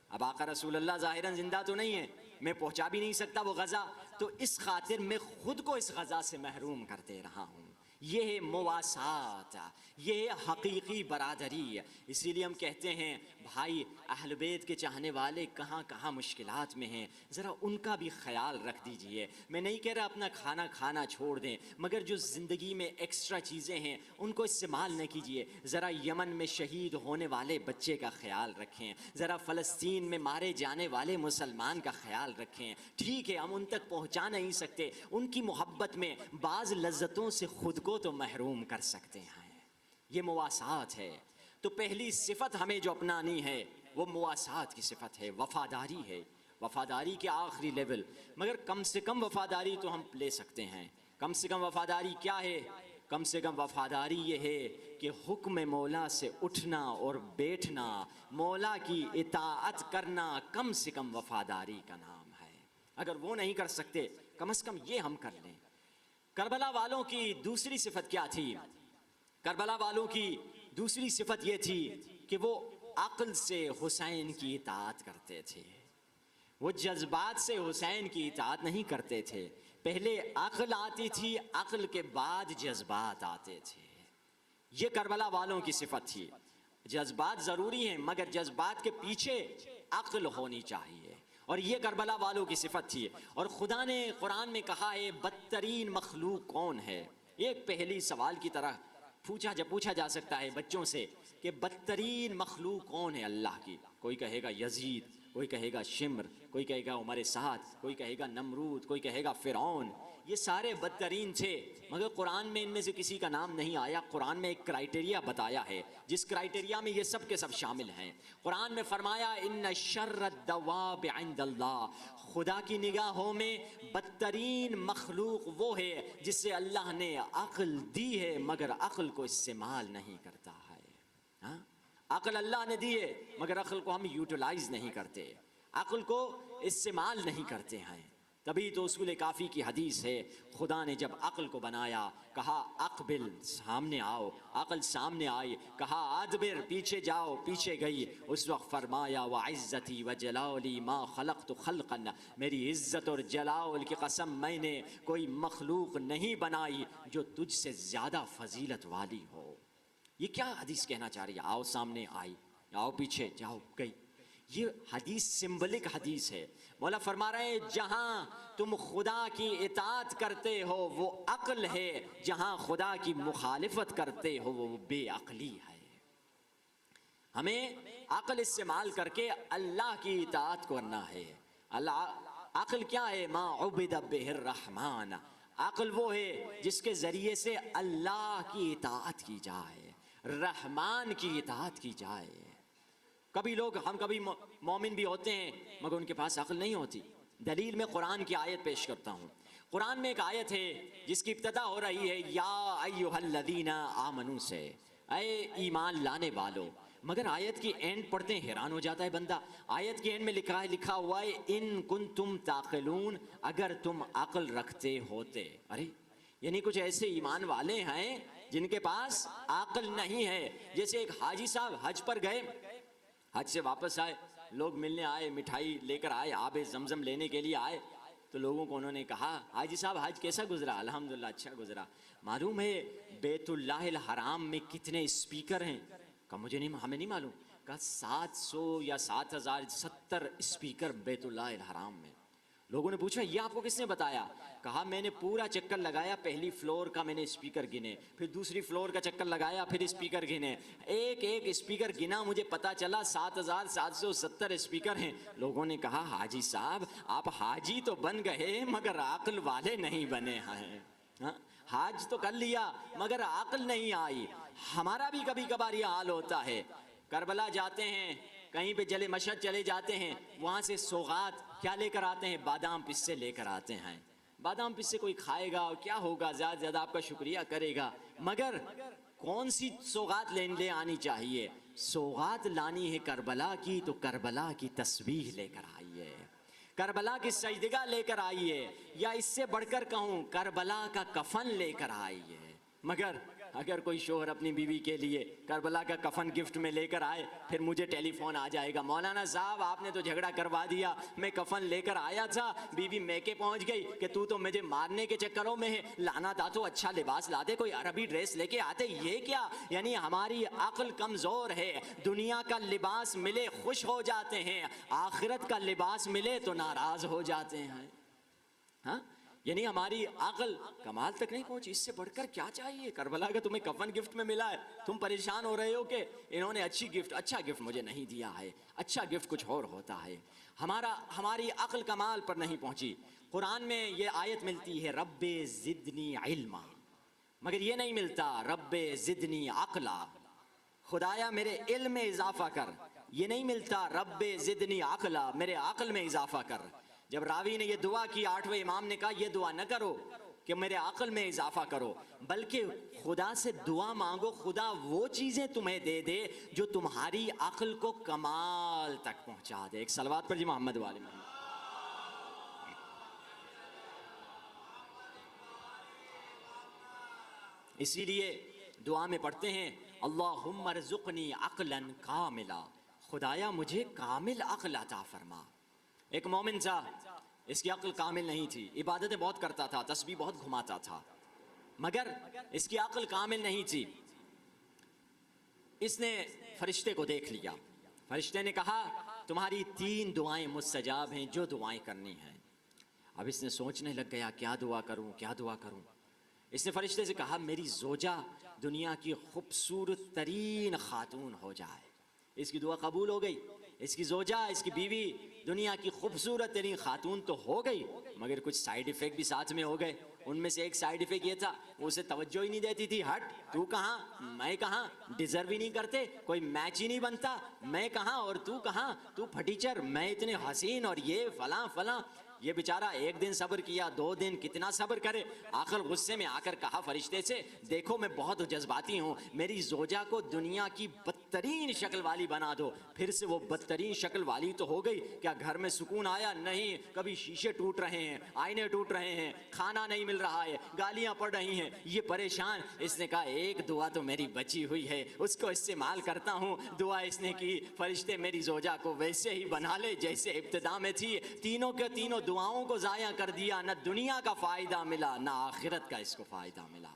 اب آقا رسول اللہ ظاہراً زندہ تو نہیں ہے، میں پہنچا بھی نہیں سکتا وہ غذا، تو اس خاطر میں خود کو اس غذا سے محروم کرتے رہا ہوں۔ یہ ہے مواسات، یہ ہے حقیقی برادری۔ اسی لیے ہم کہتے ہیں بھائی اہل بیت کے چاہنے والے کہاں کہاں مشکلات میں ہیں، ذرا ان کا بھی خیال رکھ دیجئے۔ میں نہیں کہہ رہا اپنا کھانا کھانا چھوڑ دیں، مگر جو زندگی میں ایکسٹرا چیزیں ہیں ان کو استعمال نہ کیجئے۔ ذرا یمن میں شہید ہونے والے بچے کا خیال رکھیں، ذرا فلسطین میں مارے جانے والے مسلمان کا خیال رکھیں۔ ٹھیک ہے ہم ان تک پہنچا نہیں سکتے، ان کی محبت میں بعض لذتوں سے خود کو تو محروم کر سکتے ہیں۔ یہ مواسات ہے۔ تو پہلی صفت ہمیں جو اپنانی ہے وہ مواسات کی صفت ہے، وفاداری ہے۔ وفاداری کے آخری لیول، مگر کم سے کم وفاداری تو ہم لے سکتے ہیں۔ کم سے کم وفاداری کیا ہے؟ کم سے کم وفاداری یہ ہے کہ حکم مولا سے اٹھنا اور بیٹھنا، مولا کی اطاعت کرنا کم سے کم وفاداری کا نام ہے۔ اگر وہ نہیں کر سکتے کم از کم یہ ہم کر لیں۔ کربلا والوں کی دوسری صفت کیا تھی؟ کربلا والوں کی دوسری صفت یہ تھی کہ وہ عقل سے حسین کی اطاعت کرتے تھے، وہ جذبات سے حسین کی اطاعت نہیں کرتے تھے۔ پہلے عقل آتی تھی، عقل کے بعد جذبات آتے تھے۔ یہ کربلا والوں کی صفت تھی۔ جذبات ضروری ہیں مگر جذبات کے پیچھے عقل ہونی چاہیے، اور یہ کربلا والوں کی صفت تھی۔ اور خدا نے قرآن میں کہا ہے بدترین مخلوق کون ہے؟ ایک پہلی سوال کی طرح پوچھا جا سکتا ہے بچوں سے کہ بدترین مخلوق کون ہے اللہ کی؟ کوئی کہے گا یزید، کوئی کہے گا شمر، کوئی کہے گا عمر سعد، کوئی کہے گا نمرود، کوئی کہے گا فرعون۔ یہ سارے بدترین تھے مگر قرآن میں ان میں سے کسی کا نام نہیں آیا۔ قرآن میں ایک کرائیٹیریا بتایا ہے جس کرائیٹیریا میں یہ سب کے سب شامل ہیں۔ قرآن میں فرمایا ان شر الدواب عند اللہ، خدا کی نگاہوں میں بدترین مخلوق وہ ہے جسے اللہ نے عقل دی ہے مگر عقل کو استعمال نہیں کرتا ہے۔ ہاں؟ عقل اللہ نے دی ہے مگر عقل کو ہم یوٹیلائز نہیں کرتے، عقل کو استعمال نہیں کرتے ہیں۔ تبھی تو اصول کافی کی حدیث ہے، خدا نے جب عقل کو بنایا کہا اقبل سامنے آؤ، عقل سامنے آئی، کہا ادبر پیچھے جاؤ، پیچھے گئی۔ اس وقت فرمایا وعزتی وجلالی ما خلقت خلقا، میری عزت اور جلال کی قسم میں نے کوئی مخلوق نہیں بنائی جو تجھ سے زیادہ فضیلت والی ہو۔ یہ کیا حدیث کہنا چاہ رہی ہے؟ آؤ سامنے آئی، آؤ پیچھے جاؤ گئی۔ یہ حدیث سمبلک حدیث ہے۔ مولا فرما رہے ہیں جہاں تم خدا کی اطاعت کرتے ہو وہ عقل ہے، جہاں خدا کی مخالفت کرتے ہو وہ بے عقلی ہے۔ ہمیں عقل استعمال کر کے اللہ کی اطاعت کرنا ہے۔ عقل کیا ہے؟ ما عبد بہ الرحمن، عقل وہ ہے جس کے ذریعے سے اللہ کی اطاعت کی جائے، رحمان کی اطاعت کی جائے۔ کبھی ہم کبھی مومن بھی ہوتے ہیں مگر ان کے پاس عقل نہیں ہوتی۔ دلیل میں قرآن کی آیت پیش کرتا ہوں۔ قرآن میں ایک آیت ہے جس کی ابتدا ہو رہی ہے یا ایھا الذین آمنوا سے، اے ایمان لانے والو، مگر آیت کی اینڈ پڑھتے ہیں حیران ہو جاتا ہے بندہ۔ آیت کی اینڈ میں لکھا ہوا ہے ان کنتم تعقلون، اگر تم عقل رکھتے ہوتے۔ ارے یعنی کچھ ایسے ایمان والے ہیں جن کے پاس عقل نہیں ہے۔ جیسے ایک حاجی صاحب حج پر گئے، حج سے واپس آئے، لوگ ملنے آئے، مٹھائی لے کر آئے، آب زمزم لینے کے لیے آئے، تو لوگوں کو انہوں نے کہا حاجی صاحب حج کیسا گزرا؟ الحمدللہ اچھا گزرا۔ معلوم ہے بیت اللہ الحرام میں کتنے اسپیکر ہیں؟ کہا ہمیں نہیں معلوم۔ کہا 700 یا 7070 اسپیکر بیت اللہ الحرام میں۔ لوگوں نے پوچھا یہ آپ کو کس نے بتایا؟ کہا میں نے پورا چکر لگایا، پہلی فلور کا میں نے اسپیکر گنے، پھر دوسری فلور کا چکر لگایا، پھر اسپیکر گنے، ایک ایک اسپیکر گنا، مجھے پتا چلا 7770 اسپیکر ہیں۔ لوگوں نے کہا حاجی صاحب آپ حاجی تو بن گئے مگر عقل والے نہیں بنے ہیں۔ حاج تو کر لیا مگر عقل نہیں آئی۔ ہمارا بھی کبھی کبھار یہ حال ہوتا ہے، کربلا جاتے ہیں، کہیں پہ جلے مشہد چلے جاتے ہیں، وہاں سے سوغات کیا لے کر آتے ہیں؟ بادام پسے لے کر آتے ہیں۔ بادام پسے کوئی کھائے گا اور کیا ہوگا، زیادہ آپ کا شکریہ کرے گا، مگر کون سی سوغات لے آنی چاہیے؟ سوغات لانی ہے کربلا کی تو کربلا کی تسبیح لے کر آئیے، کربلا کی سجدگاہ لے کر آئیے، یا اس سے بڑھ کر کہوں کربلا کا کفن لے کر آئیے۔ مگر اگر کوئی شوہر اپنی بیوی کے لیے کربلا کا کفن گفٹ میں لے کر آئے، پھر مجھے ٹیلی فون آ جائے گا، مولانا صاحب آپ نے تو جھگڑا کروا دیا، میں کفن لے کر آیا تھا، بیوی میکے پہنچ گئی کہ تو مجھے مارنے کے چکروں میں ہے، لانا تھا تو اچھا لباس لاتے، کوئی عربی ڈریس لے کے آتے، یہ کیا؟ یعنی ہماری عقل کمزور ہے، دنیا کا لباس ملے خوش ہو جاتے ہیں، آخرت کا لباس ملے تو ناراض ہو جاتے ہیں۔ ہاں، یعنی ہماری عقل کمال تک نہیں پہنچی، اس سے بڑھ کر کیا چاہیے؟ کربلا کا تمہیں کفن گفٹ میں ملا ہے، تم پریشان ہو رہے ہو کہ انہوں نے اچھا گفٹ مجھے نہیں دیا ہے، اچھا گفٹ کچھ اور ہوتا ہے۔ ہماری عقل کمال پر نہیں پہنچی۔ قرآن میں یہ آیت ملتی ہے رب زدنی علما، مگر یہ نہیں ملتا رب زدنی عقلا، خدایا میرے علم میں اضافہ کر، یہ نہیں ملتا رب زدنی عقلا، میرے عقل میں اضافہ کر۔ جب راوی نے یہ دعا کی، 8ویں امام نے کہا یہ دعا نہ کرو کہ میرے عقل میں اضافہ کرو، بلکہ خدا سے دعا مانگو خدا وہ چیزیں تمہیں دے دے جو تمہاری عقل کو کمال تک پہنچا دے۔ ایک صلوات پر جی محمد والے محمد۔ اسی لیے دعا میں پڑھتے ہیں اللہم ارزقنی عقلا کاملا، خدایا مجھے کامل عقل عطا فرما۔ ایک مومن تھا، اس کی عقل کامل نہیں تھی، عبادتیں بہت کرتا تھا، تسبیح بہت گھماتا تھا، مگر اس کی عقل کامل نہیں تھی۔ اس نے فرشتے کو دیکھ لیا، فرشتے نے کہا تمہاری 3 دعائیں مستجاب ہیں، جو دعائیں کرنی ہیں۔ اب اس نے سوچنے لگ گیا کیا دعا کروں کیا دعا کروں۔ اس نے فرشتے سے کہا میری زوجہ دنیا کی خوبصورت ترین خاتون ہو جائے۔ اس کی دعا قبول ہو گئی، اس کی زوجہ، اس کی بیوی دنیا کی خوبصورت ترین خاتون تو ہو گئی، مگر کچھ سائیڈ ایفیکٹ بھی ساتھ میں ہو گئے۔ ان میں سے ایک سائیڈ ایفیکٹ یہ تھا وہ اسے توجہ ہی نہیں دیتی تھی، ہٹ تو کہاں میں کہاں، ڈیزرو ہی نہیں کرتے، کوئی میچ ہی نہیں بنتا، میں کہاں اور تو کہاں، تو پھٹیچر، میں اتنے حسین اور یہ فلاں فلاں۔ یہ بیچارہ 1 دن صبر کیا، 2 دن، کتنا صبر کرے، آخر غصے میں آ کر کہا فرشتے سے دیکھو میں بہت جذباتی ہوں، میری زوجہ کو دنیا کی بدترین شکل والی بنا دو۔ پھر سے وہ بدترین شکل والی تو ہو گئی، کیا گھر میں سکون آیا؟ نہیں، کبھی شیشے ٹوٹ رہے ہیں، آئینے ٹوٹ رہے ہیں، کھانا نہیں مل رہا ہے، گالیاں پڑ رہی ہیں، یہ پریشان۔ اس نے کہا ایک دعا تو میری بچی ہوئی ہے، اس کو استعمال کرتا ہوں۔ دعا اس نے کی، فرشتے میری زوجہ کو ویسے ہی بنا لے جیسے ابتدا میں تھی۔ تینوں کے تینوں دعاؤں کو ضائع کر دیا، نہ دنیا کا فائدہ ملا نہ آخرت کا اس کو فائدہ ملا۔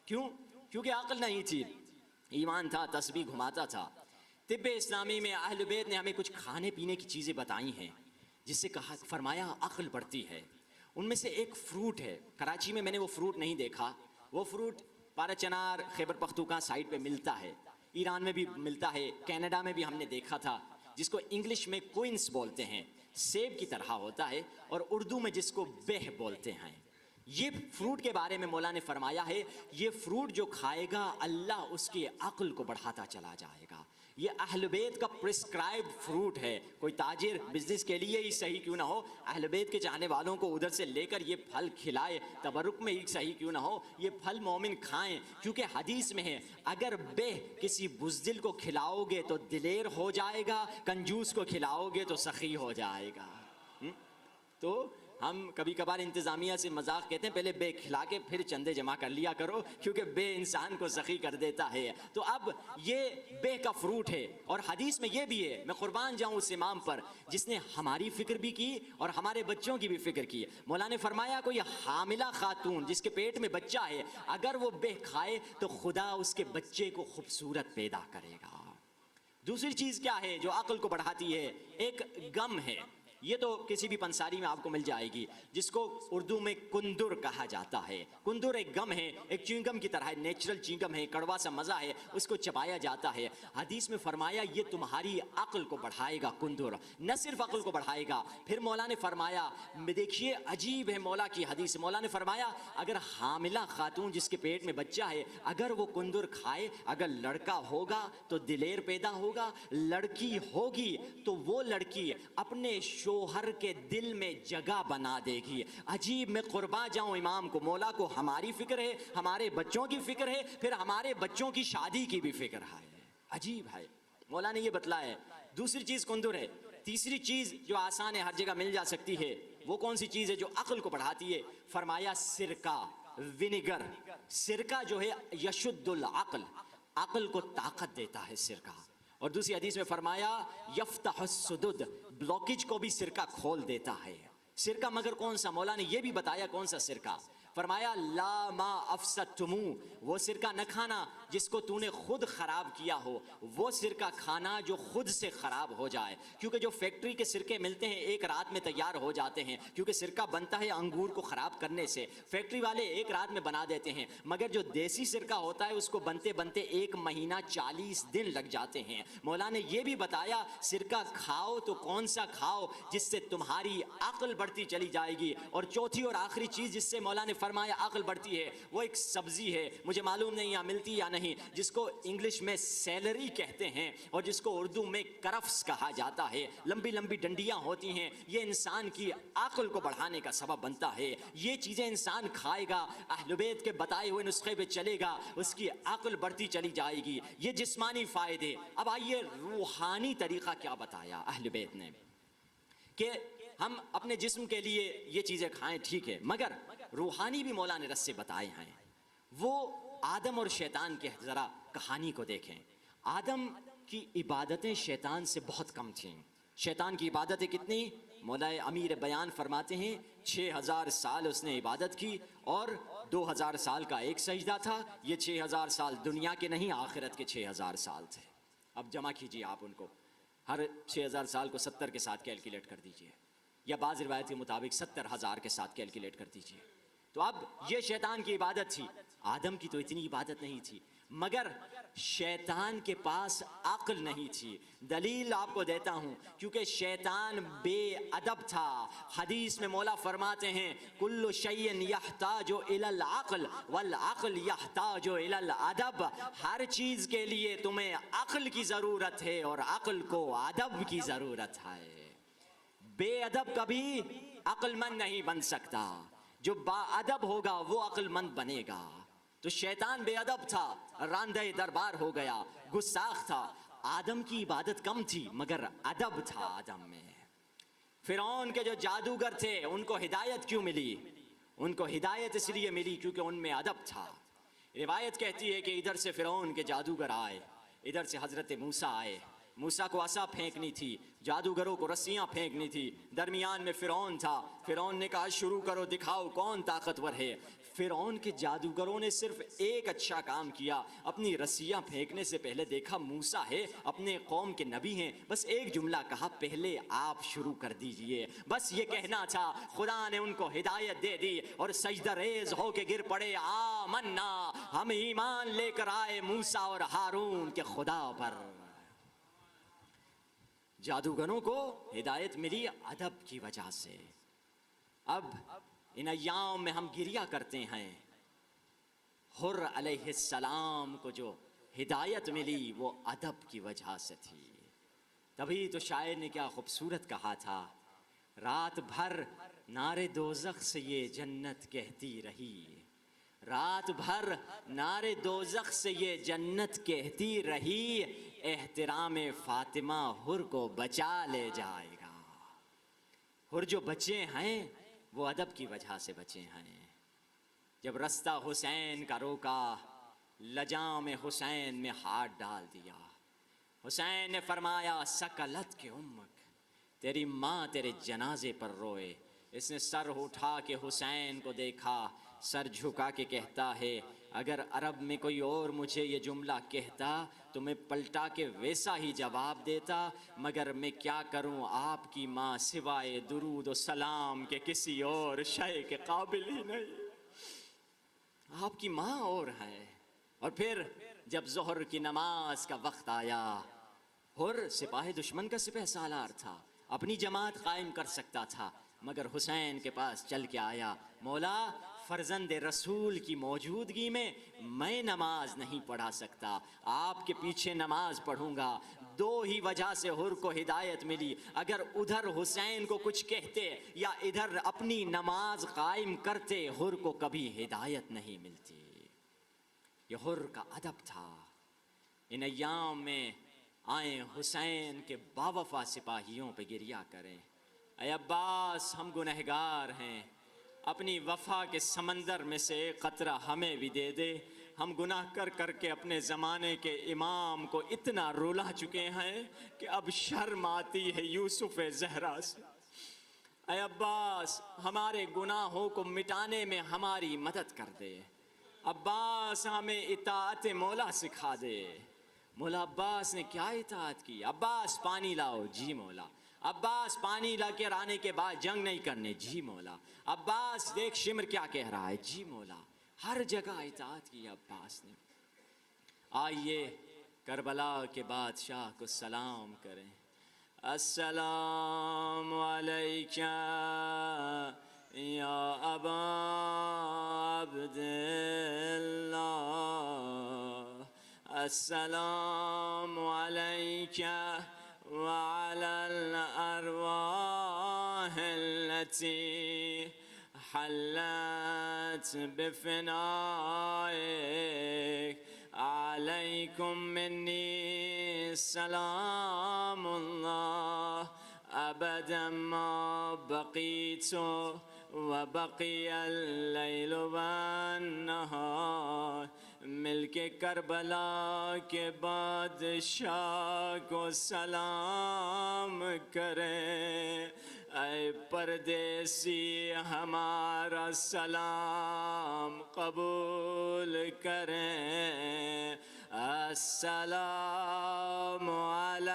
کیوں؟ کیونکہ عقل نہیں تھی، ایمان تھا، تسبیح گھماتا تھا۔ طب اسلامی میں اہل بیت نے ہمیں کچھ کھانے پینے کی چیزیں بتائی ہیں جس سے کہا فرمایا عقل بڑھتی ہے۔ ان میں سے ایک فروٹ ہے، کراچی میں نے وہ فروٹ نہیں دیکھا، وہ فروٹ پارا چنار خیبر پختونخوا سائٹ پہ ملتا ہے، ایران میں بھی ملتا ہے، کینیڈا میں بھی ہم نے دیکھا تھا، جس کو انگلش میں کوئنس بولتے ہیں، سیب کی طرح ہوتا ہے، اور اردو میں جس کو بیہ بولتے ہیں۔ یہ فروٹ کے بارے میں مولا نے فرمایا ہے یہ فروٹ جو کھائے گا اللہ اس کی عقل کو بڑھاتا چلا جائے گا۔ یہ اہل بیت کا پرسکرائبڈ فروٹ ہے، کوئی تاجر بزنس کے لیے ہی صحیح کیوں نہ ہو، اہل بیت کے چاہنے والوں کو ادھر سے لے کر یہ پھل کھلائے، تبرک میں ہی صحیح کیوں نہ ہو، یہ پھل مومن کھائیں، کیونکہ حدیث میں ہے اگر بے کسی بزدل کو کھلاؤ گے تو دلیر ہو جائے گا، کنجوس کو کھلاؤ گے تو سخی ہو جائے گا۔ تو ہم کبھی کبھار انتظامیہ سے مذاق کہتے ہیں پہلے بے کھلا کے پھر چندے جمع کر لیا کرو، کیونکہ بے انسان کو سخی کر دیتا ہے۔ تو اب یہ بے کا فروٹ ہے، اور حدیث میں یہ بھی ہے، میں قربان جاؤں اس امام پر جس نے ہماری فکر بھی کی اور ہمارے بچوں کی بھی فکر کی۔ مولا نے فرمایا کوئی حاملہ خاتون جس کے پیٹ میں بچہ ہے اگر وہ بے کھائے تو خدا اس کے بچے کو خوبصورت پیدا کرے گا۔ دوسری چیز کیا ہے جو عقل کو بڑھاتی ہے؟ ایک گم ہے، یہ تو کسی بھی پنساری میں آپ کو مل جائے گی، جس کو اردو میں کندر کہا جاتا ہے۔ کندر ایک گم ہے، ایک چینگم کی طرح ہے، نیچرل چینگم ہے، کڑوا سا مزہ ہے، اس کو چبایا جاتا ہے۔ حدیث میں فرمایا یہ تمہاری عقل کو بڑھائے گا کندر، نہ صرف عقل کو بڑھائے گا۔ پھر مولا نے فرمایا، دیکھیے عجیب ہے مولا کی حدیث، مولا نے فرمایا اگر حاملہ خاتون جس کے پیٹ میں بچہ ہے اگر وہ کندر کھائے، اگر لڑکا ہوگا تو دلیر پیدا ہوگا، لڑکی ہوگی تو وہ لڑکی اپنے شوہر کے دل میں جگہ بنا دے گی۔ عجیب، میں قربا جاؤں امام کو، مولا کو ہماری فکر ہے، ہمارے بچوں کی فکر ہے، پھر ہمارے بچوں کی شادی کی بھی فکر ہے۔ عجیب ہے، مولا نے یہ بتلایا ہے. دوسری چیز کندر ہے. تیسری چیز جو آسان ہے, ہر جگہ مل جا سکتی ہے, وہ کون سی چیز ہے جو عقل کو بڑھاتی ہے؟ فرمایا سرکہ, ونیگر. سرکہ جو ہے یشد العقل, عقل کو طاقت دیتا ہے سرکہ. اور دوسری حدیث میں فرمایا یفتح الصدود, بلوکیج کو بھی سرکہ کھول دیتا ہے. سرکہ مگر کون سا؟ مولا نے یہ بھی بتایا کون سا سرکہ. فرمایا لا ما افسدتمو, وہ سرکہ نہ کھانا جس کو تو نے خود خراب کیا ہو, وہ سرکہ کھانا جو خود سے خراب ہو جائے. کیونکہ جو فیکٹری کے سرکے ملتے ہیں ایک رات میں تیار ہو جاتے ہیں, کیونکہ سرکہ بنتا ہے انگور کو خراب کرنے سے. فیکٹری والے ایک رات میں بنا دیتے ہیں, مگر جو دیسی سرکہ ہوتا ہے اس کو بنتے بنتے 1 مہینہ 40 دن لگ جاتے ہیں. مولا نے یہ بھی بتایا سرکہ کھاؤ تو کون سا کھاؤ جس سے تمہاری عقل بڑھتی چلی جائے گی. اور چوتھی اور آخری چیز جس سے مولا نے فرمایا عقل بڑھتی ہے, وہ ایک سبزی ہے, مجھے معلوم نہیں یہاں ملتی یا نہیں, جس کو انگلش میں سیلری کہتے ہیں اور جس کو اردو میں کرفس کہا جاتا ہے. لمبی لمبی ڈنڈیاں ہوتی ہیں, یہ انسان کی عقل کو بڑھانے کا سبب بنتا ہے. یہ چیزیں انسان کھائے گا, اہل بیت کے بتائے ہوئے نسخے پہ چلے گا, اس کی عقل بڑھتی چلی جائے گی. یہ جسمانی فائدے. اب آئیے روحانی طریقہ کیا بتایا اہل بیت نے, کہ ہم اپنے جسم کے لیے یہ چیزیں کھائیں ٹھیک ہے, مگر روحانی بھی مولا نے رسے بتائے ہیں. وہ آدم اور شیطان کے ذرا کہانی کو دیکھیں. آدم کی عبادتیں شیطان سے بہت کم تھیں. شیطان کی عبادتیں کتنی؟ مولا امیر بیان فرماتے ہیں 6000 سال اس نے عبادت کی, اور 2000 سال کا ایک سجدہ تھا. یہ 6000 سال دنیا کے نہیں, آخرت کے 6000 سال تھے. اب جمع کیجئے آپ ان کو, ہر 6000 سال کو 70 کے ساتھ کیلکولیٹ کر دیجئے, یا بعض روایت کے مطابق 70,000 کے ساتھ کیلکولیٹ کر دیجئے. تو اب یہ شیطان کی عبادت تھی. آدم کی تو اتنی عبادت نہیں تھی, مگر شیطان کے پاس عقل نہیں تھی. دلیل آپ کو دیتا ہوں, کیونکہ شیطان بے ادب تھا. حدیث میں مولا فرماتے ہیں کل شیء یحتاج الی العقل والعقل یحتاج الی الادب. ہر چیز کے لیے تمہیں عقل کی ضرورت ہے اور عقل کو ادب کی ضرورت ہے. بے ادب کبھی عقل مند نہیں بن سکتا, جو با ادب ہوگا وہ عقل مند بنے گا. تو شیطان بے ادب تھا, راندہ دربار ہو گیا, گستاخ تھا. آدم کی عبادت کم تھی مگر ادب تھا آدم میں. فرعون کے جو جادوگر تھے ان کو ہدایت کیوں ملی؟ ان کو ہدایت اس لیے ملی کیونکہ ان میں ادب تھا. روایت کہتی ہے کہ ادھر سے فرعون کے جادوگر آئے, ادھر سے حضرت موسیٰ آئے. موسیٰ کو عصا پھینکنی تھی, جادوگروں کو رسیاں پھینکنی تھی, درمیان میں فرعون تھا. فرعون نے کہا شروع کرو, دکھاؤ کون طاقتور ہے. فرعون کے جادوگروں نے صرف ایک اچھا کام کیا, اپنی رسیاں پھینکنے سے پہلے دیکھا موسیٰ ہے, اپنے قوم کے نبی ہیں, بس ایک جملہ کہا پہلے آپ شروع کر دیجئے. بس یہ کہنا تھا. خدا نے ان کو ہدایت دے دی اور سجدہ ریز ہو کے گر پڑے, آمنا, ہم ایمان لے کر آئے موسیٰ اور ہارون کے خدا پر. جادوگروں کو ہدایت ملی ادب کی وجہ سے. اب ان ایام میں ہم گریہ کرتے ہیں, حر علیہ السلام کو جو ہدایت ملی وہ ادب کی وجہ سے تھی. تبھی تو شاعر نے کیا خوبصورت کہا تھا, رات بھر نعرے دوزخ سے یہ جنت کہتی رہی, رات بھر نعرے دوزخ سے یہ جنت کہتی رہی, احترام فاطمہ حر کو بچا لے جائے گا. حر جو بچے ہیں وہ ادب کی وجہ سے بچے ہیں. جب رستہ حسین کا روکا, لجام حسین میں ہاتھ ڈال دیا. حسین نے فرمایا سکلت کے امک, تیری ماں تیرے جنازے پر روئے. اس نے سر اٹھا کے حسین کو دیکھا, سر جھکا کے کہتا ہے اگر عرب میں کوئی اور مجھے یہ جملہ کہتا تو میں پلٹا کے ویسا ہی جواب دیتا, مگر میں کیا کروں, آپ کی ماں سوائے درود و سلام کے کسی اور شے کے قابل ہی نہیں. آپ کی ماں اور ہے. اور پھر جب ظہر کی نماز کا وقت آیا, حر سپاہ دشمن کا سپہ سالار تھا, اپنی جماعت قائم کر سکتا تھا, مگر حسین کے پاس چل کے آیا, مولا فرزند رسول کی موجودگی میں نماز نہیں پڑھا سکتا, آپ کے پیچھے نماز پڑھوں گا. دو ہی وجہ سے حر کو ہدایت ملی, اگر ادھر حسین کو کچھ کہتے یا ادھر اپنی نماز قائم کرتے حر کو کبھی ہدایت نہیں ملتی. یہ حر کا ادب تھا. ان ایام میں آئیں حسین کے باوفا سپاہیوں پہ گریہ کریں۔ اے عباس ہم گنہگار ہیں، اپنی وفا کے سمندر میں سے ایک قطرہ ہمیں بھی دے دے، ہم گناہ کر کر کے اپنے زمانے کے امام کو اتنا رلا چکے ہیں کہ اب شرم آتی ہے یوسف زہرا سے۔ اے عباس ہمارے گناہوں کو مٹانے میں ہماری مدد کر دے، عباس ہمیں اطاعت مولا سکھا دے۔ مولا عباس نے کیا اطاعت کی؟ عباس پانی لاؤ، جی مولا۔ عباس پانی لا کے آنے کے بعد جنگ نہیں کرنے، جی مولا۔ عباس دیکھ شمر کیا کہہ رہا ہے، جی مولا۔ ہر جگہ اطاعت کی عباس نے۔ آئیے کربلا کے بادشاہ کو سلام کریں۔ السلام علیکہ یا ابا عبداللہ، السلام علیکہ وعلی الارواح التي حلت بفنائك، عليكم مني سلام الله أبدا ما بقيت وبقي الليل والنهار۔ مل کے کربلا کے بادشاہ کو سلام کریں، اے پردیسی ہمارا سلام قبول کریں۔ السلام علی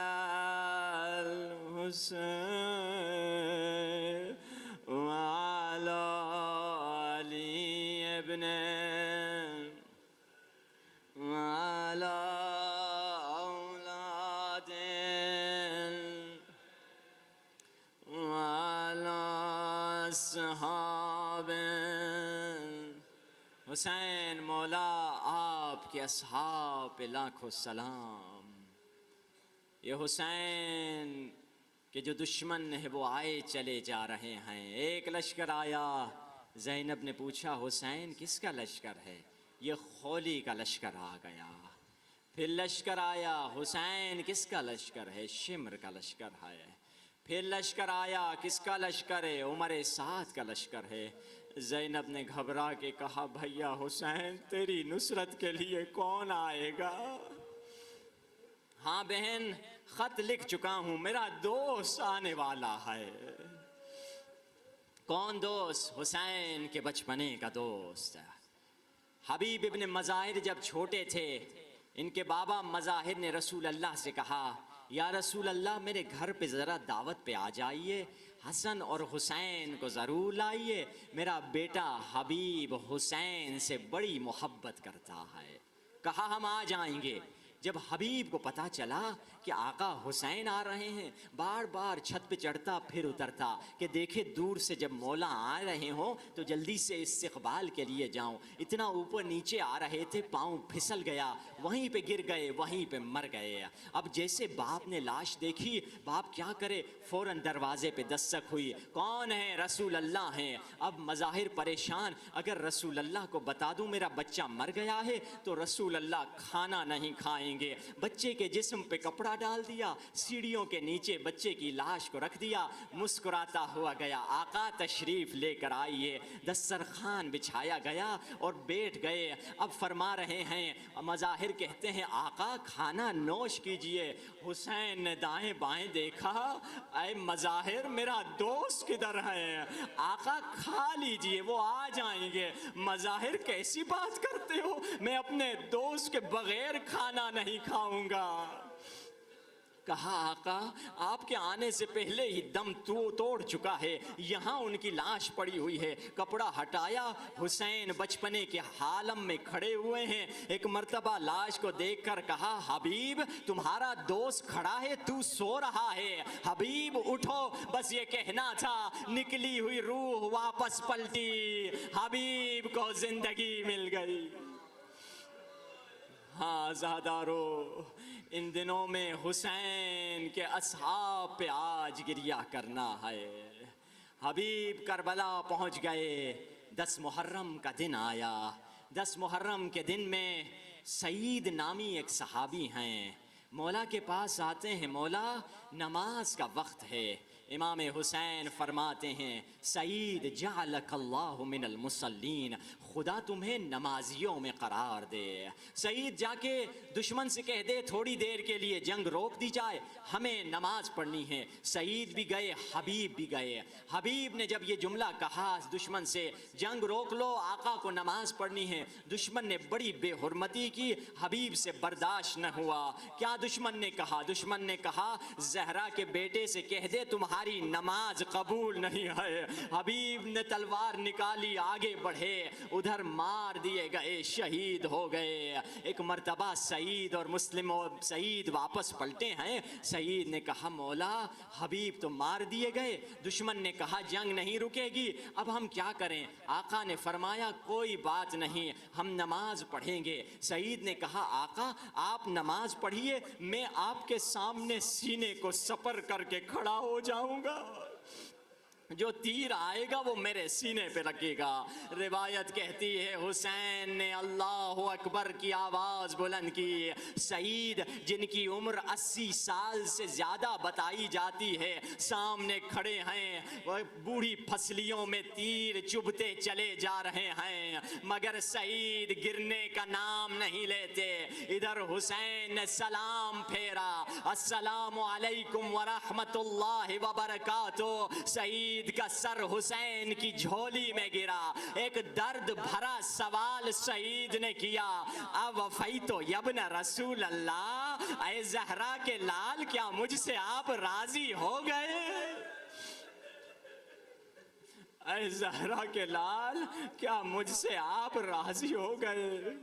الحسین وعلی علی ابن وعلی اولاد وعلی اصحاب۔ حسین مولا آپ کے اصحاب پہ لاکھوں سلام۔ یہ حسین کہ جو دشمن ہے وہ آئے چلے جا رہے ہیں۔ ایک لشکر آیا، زینب نے پوچھا حسین کس کا لشکر ہے؟ یہ خولی کا لشکر آ گیا۔ پھر لشکر آیا، حسین کس کا لشکر ہے؟ شمر کا لشکر ہے۔ پھر لشکر آیا، کس کا لشکر ہے؟ عمر سعد کا لشکر ہے۔ زینب نے گھبرا کے کہا بھیا حسین تیری نصرت کے لیے کون آئے گا؟ ہاں بہن خط لکھ چکا ہوں، میرا دوست آنے والا ہے۔ کون دوست؟ حسین کے بچپنے کا دوست۔ حبیب ابن مظاہر جب چھوٹے تھے، ان کے بابا مظاہر نے رسول اللہ سے کہا یا رسول اللہ میرے گھر پہ ذرا دعوت پہ آ جائیے، حسن اور حسین کو ضرور لائیے، میرا بیٹا حبیب حسین سے بڑی محبت کرتا ہے۔ کہا ہم آ جائیں گے۔ جب حبیب کو پتا چلا کہ آقا حسین آ رہے ہیں، بار بار چھت پہ چڑھتا پھر اترتا کہ دیکھے دور سے جب مولا آ رہے ہوں تو جلدی سے استقبال کے لیے جاؤں۔ اتنا اوپر نیچے آ رہے تھے، پاؤں پھسل گیا، وہیں پہ گر گئے، وہیں پہ مر گئے۔ اب جیسے باپ نے لاش دیکھی، باپ کیا کرے، فوراً دروازے پہ دستک ہوئی، کون ہے؟ رسول اللہ ہیں۔ اب مظاہر پریشان، اگر رسول اللہ کو بتا دوں میرا بچہ مر گیا ہے تو رسول اللہ کھانا نہیں کھائیں گے۔ بچے کے جسم پہ کپڑا ڈال دیا، سیڑھیوں کے نیچے بچے کی لاش کو رکھ دیا، مسکراتا ہوا گیا آقا تشریف لے کر آئیے۔ دسترخوان بچھایا گیا اور بیٹھ گئے۔ اب فرما رہے ہیں، مظاہر کہتے ہیں آقا کھانا نوش کیجئے۔ حسین نے دائیں بائیں دیکھا، اے مظاہر میرا دوست کدھر ہے؟ آقا کھا لیجئے وہ آ جائیں گے۔ مظاہر کیسی بات کرتے ہو، میں اپنے دوست کے بغیر کھانا نہیں کھاؤں گا۔ کہا آقا آپ کے آنے سے پہلے ہی دم توڑ چکا ہے، یہاں ان کی لاش پڑی ہوئی ہے۔ کپڑا ہٹایا، حسین بچپنے کے عالم میں کھڑے ہوئے ہیں۔ ایک مرتبہ لاش کو دیکھ کر کہا حبیب تمہارا دوست کھڑا ہے، تو سو رہا ہے، حبیب اٹھو، بس یہ کہنا تھا۔ نکلی ہوئی روح واپس پلٹی، حبیب کو زندگی مل گئی۔ ہاں زادارو، ان دنوں میں حسین کے اصحاب پہ آج گریہ کرنا ہے۔ حبیب کربلا پہنچ گئے، 10 محرم کا دن آیا۔ 10 محرم کے دن میں سعید نامی ایک صحابی ہیں، مولا کے پاس آتے ہیں، مولا نماز کا وقت ہے۔ امام حسین فرماتے ہیں سعید جعلک اللہ من المصلین، خدا تمہیں نمازیوں میں قرار دے۔ سعید جا کے دشمن سے کہہ دے تھوڑی دیر کے لیے جنگ روک دی جائے، ہمیں نماز پڑھنی ہے۔ سعید بھی گئے، حبیب بھی گئے۔ حبیب نے جب یہ جملہ کہا دشمن سے جنگ روک لو، آقا کو نماز پڑھنی ہے، دشمن نے بڑی بے حرمتی کی، حبیب سے برداشت نہ ہوا۔ کیا دشمن نے کہا؟ دشمن نے کہا زہرا کے بیٹے سے کہہ دے تمہاری نماز قبول نہیں ہے۔ حبیب نے تلوار نکالی، آگے بڑھے، ادھر مار دیے گئے، شہید ہو گئے۔ ایک مرتبہ سعید اور مسلم سعید واپس پلٹے ہیں۔ سعید نے کہا مولا حبیب تو مار دیے گئے، دشمن نے کہا جنگ نہیں رکے گی، اب ہم کیا کریں؟ آقا نے فرمایا کوئی بات نہیں، ہم نماز پڑھیں گے۔ سعید نے کہا آقا آپ نماز پڑھیے، میں آپ کے سامنے سینے کو سپر کر کے کھڑا ہو جاؤں گا، جو تیر آئے گا وہ میرے سینے پہ لگے گا۔ روایت کہتی ہے حسین نے اللہ اکبر کی آواز بلند کی۔ سعید جن کی عمر 80 سال سے زیادہ بتائی جاتی ہے سامنے کھڑے ہیں، وہ بوڑھی پھسلیوں میں تیر چبھتے چلے جا رہے ہیں، مگر سعید گرنے کا نام نہیں لیتے۔ ادھر حسین نے سلام پھیرا، السلام علیکم ورحمت اللہ وبرکاتہ۔ سعید کا سر حسین کی جھولی میں گرا۔ ایک درد بھرا سوال سعید نے کیا، اوفیت یبن رسول اللہ، اے زہرا کے لال کیا مجھ سے آپ راضی ہو گئے؟ اے زہرا کے لال کیا مجھ سے آپ راضی ہو گئے؟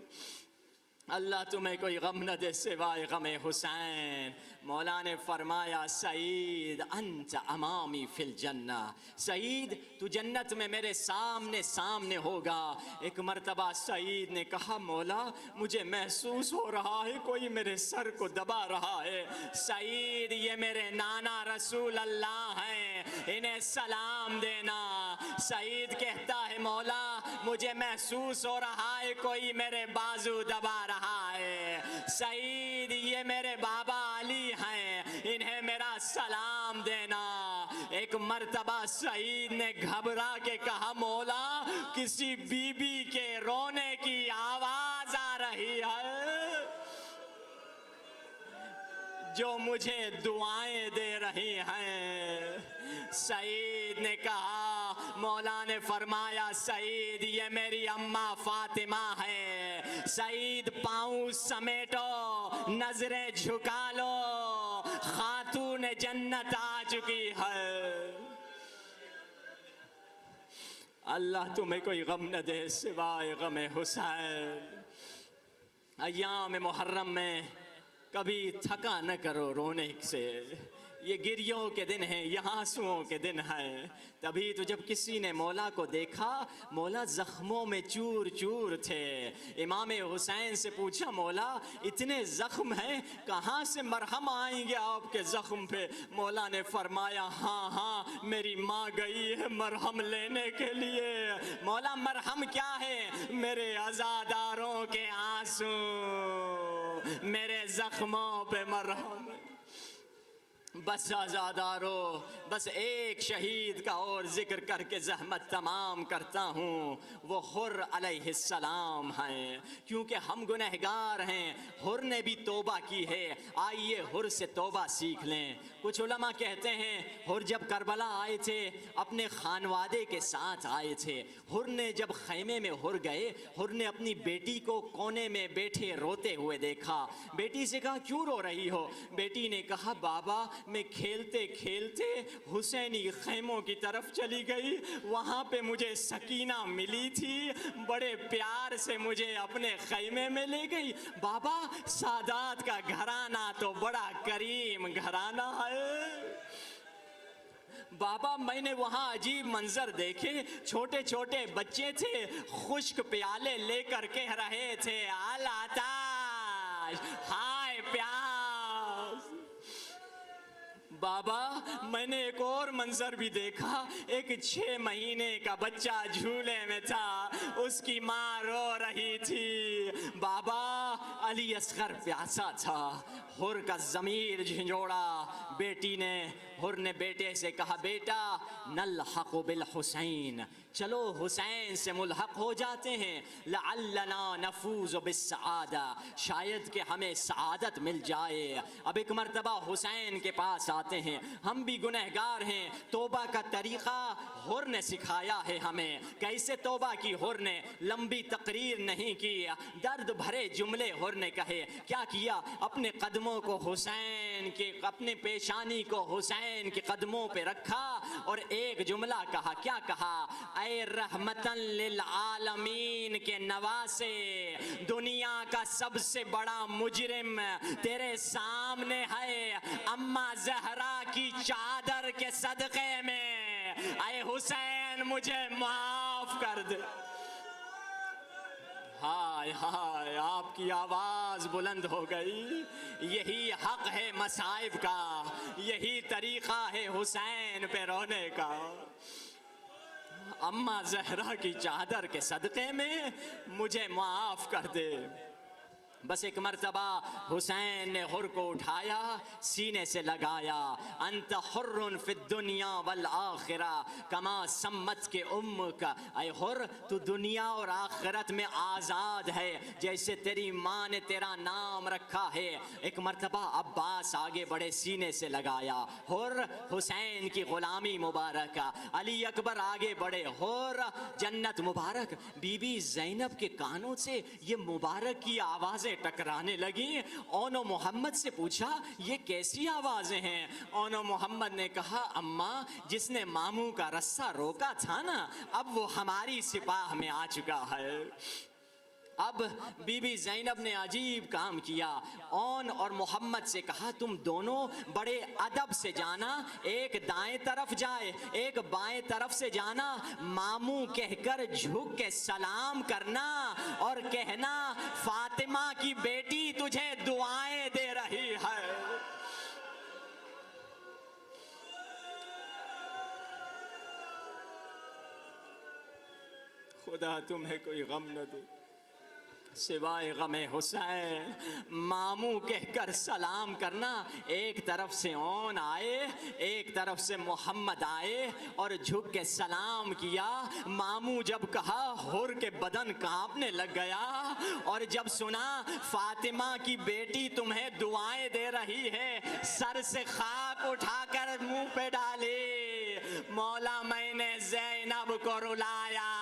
اللہ تمہیں کوئی غم نہ دے سوائے غم حسین۔ مولا نے فرمایا سعید انت امامی فی الجنہ، سعید تو جنت میں میرے سامنے سامنے ہوگا۔ ایک مرتبہ سعید نے کہا مولا مجھے محسوس ہو رہا ہے کوئی میرے سر کو دبا رہا ہے۔ سعید یہ میرے نانا رسول اللہ ہیں، انہیں سلام دینا۔ سعید کہتا ہے مولا مجھے محسوس ہو رہا ہے کوئی میرے بازو دبا رہا ہے۔ سعید یہ میرے بابا علی ہیں، انہیں میرا سلام دینا۔ ایک مرتبہ سعید نے گھبرا کے کہا مولا کسی بی بی کے رونے کی آواز آ رہی ہے جو مجھے دعائیں دے رہی ہیں۔ سعید نے کہا، مولا نے فرمایا سعید یہ میری اماں فاطمہ ہے۔ سعید پاؤں سمیٹو، نظریں جھکا لو، خاتون جنت آ چکی ہے۔ اللہ تمہیں کوئی غم نہ دے سوائے غم حسین۔ ایام محرم میں کبھی تھکا نہ کرو رونے سے، یہ گریوں کے دن ہیں، یہ آنسوؤں کے دن ہیں۔ تبھی تو جب کسی نے مولا کو دیکھا، مولا زخموں میں چور چور تھے۔ امام حسین سے پوچھا مولا اتنے زخم ہیں کہاں سے مرہم آئیں گے آپ کے زخم پہ؟ مولا نے فرمایا ہاں ہاں میری ماں گئی ہے مرہم لینے کے لیے۔ مولا مرہم کیا ہے؟ میرے عزاداروں کے آنسو، میرے زخموں پہ مرہم۔ بس عزادارو، بس ایک شہید کا اور ذکر کر کے زحمت تمام کرتا ہوں، وہ حر علیہ السلام ہیں۔ کیونکہ ہم گنہگار ہیں، حر نے بھی توبہ کی ہے، آئیے حر سے توبہ سیکھ لیں۔ کچھ علماء کہتے ہیں حر جب کربلا آئے تھے اپنے خانوادے کے ساتھ آئے تھے، حر نے جب خیمے میں حر گئے، حر نے اپنی بیٹی کو کونے میں بیٹھے روتے ہوئے دیکھا۔ بیٹی سے کہا کیوں رو رہی ہو؟ بیٹی نے کہا بابا میں کھیلتے کھیلتے حسینی خیموں کی طرف چلی گئی، وہاں پہ مجھے سکینہ ملی تھی، بڑے پیار سے مجھے اپنے خیمے میں لے گئی۔ بابا سادات کا گھرانہ تو بڑا کریم گھرانہ ہے۔ بابا میں نے وہاں عجیب منظر دیکھے، چھوٹے چھوٹے بچے تھے، خشک پیالے لے کر کہہ رہے تھے العطاش، ہائے پیاس۔ بابا میں نے ایک اور منظر بھی دیکھا، ایک 6 مہینے کا بچہ جھولے میں تھا، اس کی ماں رو رہی تھی۔ بابا علی اصغر پیاسا تھا، حر کا ضمیر جھنجھوڑا۔ حر نے بیٹے سے کہا بیٹا نلحق بالحسین، چلو حسین سے ملحق ہو جاتے ہیں، لعلنا نفوز بالسعادہ، شاید کہ ہمیں سعادت مل جائے۔ اب ایک مرتبہ حسین کے پاس آتے ہیں، ہم بھی گنہگار ہیں، توبہ کا طریقہ حر نے سکھایا ہے ہمیں، کیسے توبہ کی حر نے، لمبی تقریر نہیں کی، درد بھرے جملے حر نے کہے۔ کیا کیا؟ اپنے قدموں کو حسین کے، اپنے پیشانی کو حسین کے قدموں پہ رکھا اور ایک جملہ کہا۔ کیا کہا؟ اے رحمتن للعالمین کے نواسے، دنیا کا سب سے بڑا مجرم تیرے سامنے ہے، اماں زہرا کی چادر کے صدقے میں، اے حسین مجھے معاف کر دے۔ ہائے ہائے، آپ کی آواز بلند ہو گئی۔ یہی حق ہے مصائب کا، یہی طریقہ ہے حسین پہ رونے کا۔ اماں زہرا کی چادر کے صدقے میں مجھے معاف کر دے۔ بس ایک مرتبہ حسین نے حر کو اٹھایا، سینے سے لگایا، انت حر فی الدنیا والآخرہ کما سمت کے امک، اے حر تو دنیا اور آخرت میں آزاد ہے جیسے تیری ماں نے تیرا نام رکھا ہے۔ ایک مرتبہ عباس آگے بڑے، سینے سے لگایا، حر حسین کی غلامی مبارک۔ علی اکبر آگے بڑے، حر جنت مبارک۔ بی بی زینب کے کانوں سے یہ مبارک کی آوازیں ٹکرانے لگیں۔ اونو محمد سے پوچھا یہ کیسی آوازیں ہیں؟ اونو محمد نے کہا اماں جس نے ماموں کا رسہ روکا تھا نا، اب وہ ہماری سپاہ میں آ چکا ہے۔ اب بی بی زینب نے عجیب کام کیا، اون اور محمد سے کہا تم دونوں بڑے ادب سے جانا، ایک دائیں طرف جائے ایک بائیں طرف سے جانا، ماموں کہہ کر جھک کے سلام کرنا اور کہنا فاطمہ کی بیٹی تجھے دعائیں دے رہی ہے۔ خدا تمہیں کوئی غم نہ دے سوائے غم حسین۔ ماموں کہہ کر سلام کرنا، ایک طرف سے اون آئے ایک طرف سے محمد آئے اور جھک کے سلام کیا۔ ماموں جب کہا حر کے بدن کانپنے لگ گیا، اور جب سنا فاطمہ کی بیٹی تمہیں دعائیں دے رہی ہے، سر سے خاک اٹھا کر منہ پہ ڈالی، مولا میں نے زینب کو رلایا۔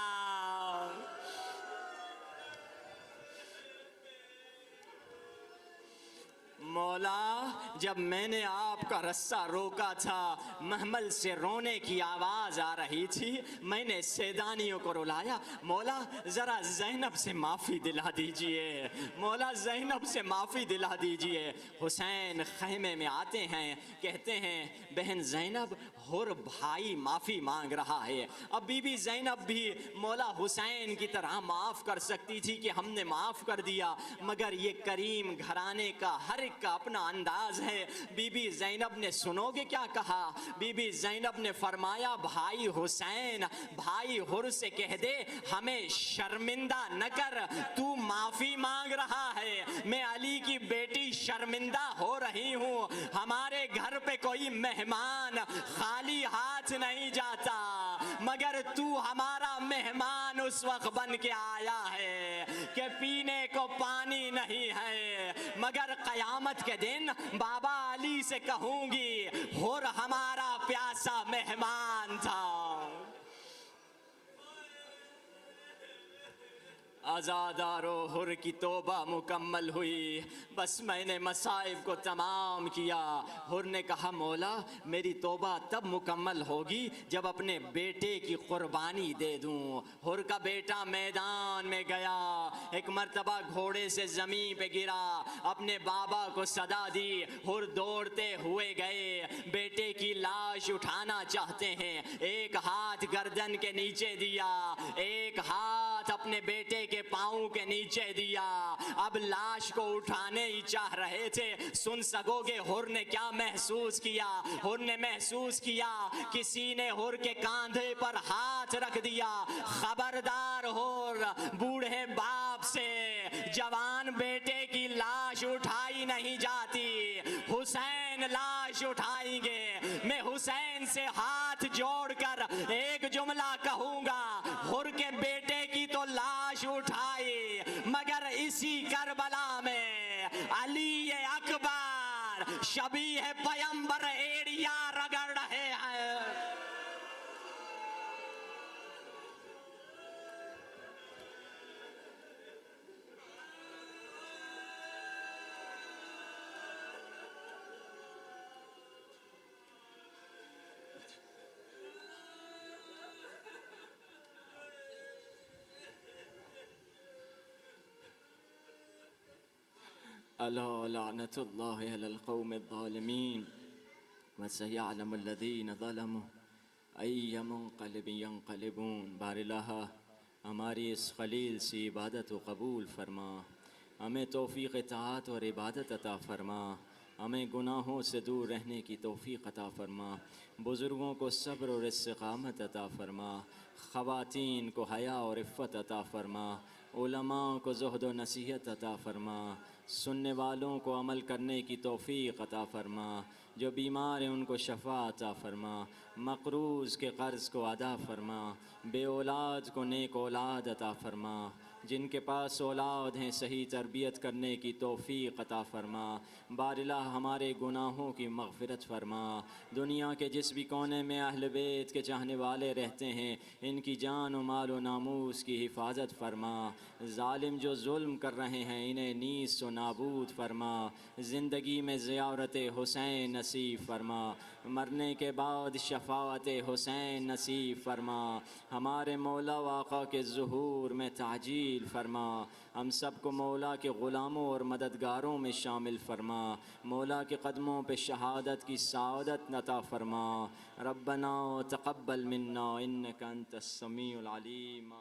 مولا جب میں نے آپ کا رسہ روکا تھا، محمل سے رونے کی آواز آ رہی تھی، میں نے سیدانیوں کو رلایا، مولا ذرا زینب سے معافی دلا دیجئے، مولا زینب سے معافی دلا دیجئے۔ حسین خیمے میں آتے ہیں، کہتے ہیں بہن زینب حر بھائی معافی مانگ رہا ہے۔ اب بی بی زینب بھی مولا حسین کی طرح معاف کر سکتی تھی کہ ہم نے معاف کر دیا، مگر یہ کریم گھرانے کا ہر ایک کا اپنا انداز ہے۔ بی بی زینب نے سنو گے کیا کہا؟ بی بی زینب نے فرمایا بھائی حسین بھائی حر سے کہہ دے ہمیں شرمندہ نہ کر، تو معافی مانگ رہا ہے، میں علی کی بیٹی شرمندہ ہو رہی ہوں، ہمارے گھر پہ کوئی مہمان خالی ہاتھ نہیں جاتا، مگر تو ہمارا مہمان اس وقت بن کے آیا ہے کہ پینے کو پانی نہیں ہے، مگر قیامت کے دن بابا علی سے کہوں گی حر ہمارا پیاسا مہمان تھا۔ آزادارو حر کی توبہ مکمل ہوئی، بس میں نے مصائب کو تمام کیا۔ حر نے کہا مولا میری توبہ تب مکمل ہوگی جب اپنے بیٹے کی قربانی دے دوں۔ حر کا بیٹا میدان میں گیا، ایک مرتبہ گھوڑے سے زمین پہ گرا، اپنے بابا کو صدا دی، حر دوڑتے ہوئے گئے، بیٹے کی لاش اٹھانا چاہتے ہیں، ایک ہاتھ گردن کے نیچے دیا، ایک ہاتھ اپنے بیٹے کے پاؤں کے نیچے دیا، اب لاش کو اٹھانے ہی چاہ رہے تھے، سن سکو گے حر نے کیا محسوس کیا؟ حر نے محسوس کیا کسی نے حر کے کاندھے پر ہاتھ رکھ دیا۔ خبردار حر، بوڑھے باپ سے جوان بیٹے کی لاش اٹھائی نہیں جاتی، حسین لاش اٹھائیں گے۔ میں حسین سے ہاتھ جوڑ کر ایک جملہ کہوں گا، حر کے بیٹے کی تو لاش اٹھائی، مگر اسی کربلا میں علی اکبر شبیہ پیمبر ایڑیا رگڑ رہے ہیں۔ ألا لعنة الله على القوم الظالمين وسيعلم الذين ظلموا أي منقلب ينقلبون۔ بار الہ ہماری اس خلیل سی عبادت و قبول فرما، ہمیں توفیق اطاعت اور عبادت عطا فرما، ہمیں گناہوں سے دور رہنے کی توفیق عطا فرما، بزرگوں کو صبر اور استقامت عطا فرما، خواتین کو حیا اور عفت عطا فرما، علماء کو زہد و نصیحت عطا فرما، سننے والوں کو عمل کرنے کی توفیق عطا فرما، جو بیمار ہیں ان کو شفا عطا فرما، مقروض کے قرض کو ادا فرما، بے اولاد کو نیک اولاد عطا فرما، جن کے پاس اولاد ہیں صحیح تربیت کرنے کی توفیق عطا فرما۔ بار الہ ہمارے گناہوں کی مغفرت فرما، دنیا کے جس بھی کونے میں اہل بیت کے چاہنے والے رہتے ہیں ان کی جان و مال و ناموس کی حفاظت فرما، ظالم جو ظلم کر رہے ہیں انہیں نیست و نابود فرما، زندگی میں زیارت حسین نصیب فرما، مرنے کے بعد شفاعت حسین نصیب فرما، ہمارے مولا و آقا کے ظہور میں تعجیل فرما، ہم سب کو مولا کے غلاموں اور مددگاروں میں شامل فرما، مولا کے قدموں پہ شہادت کی سعادت عطا فرما۔ ربنا تقبل منا انک انت السمیع العلیم۔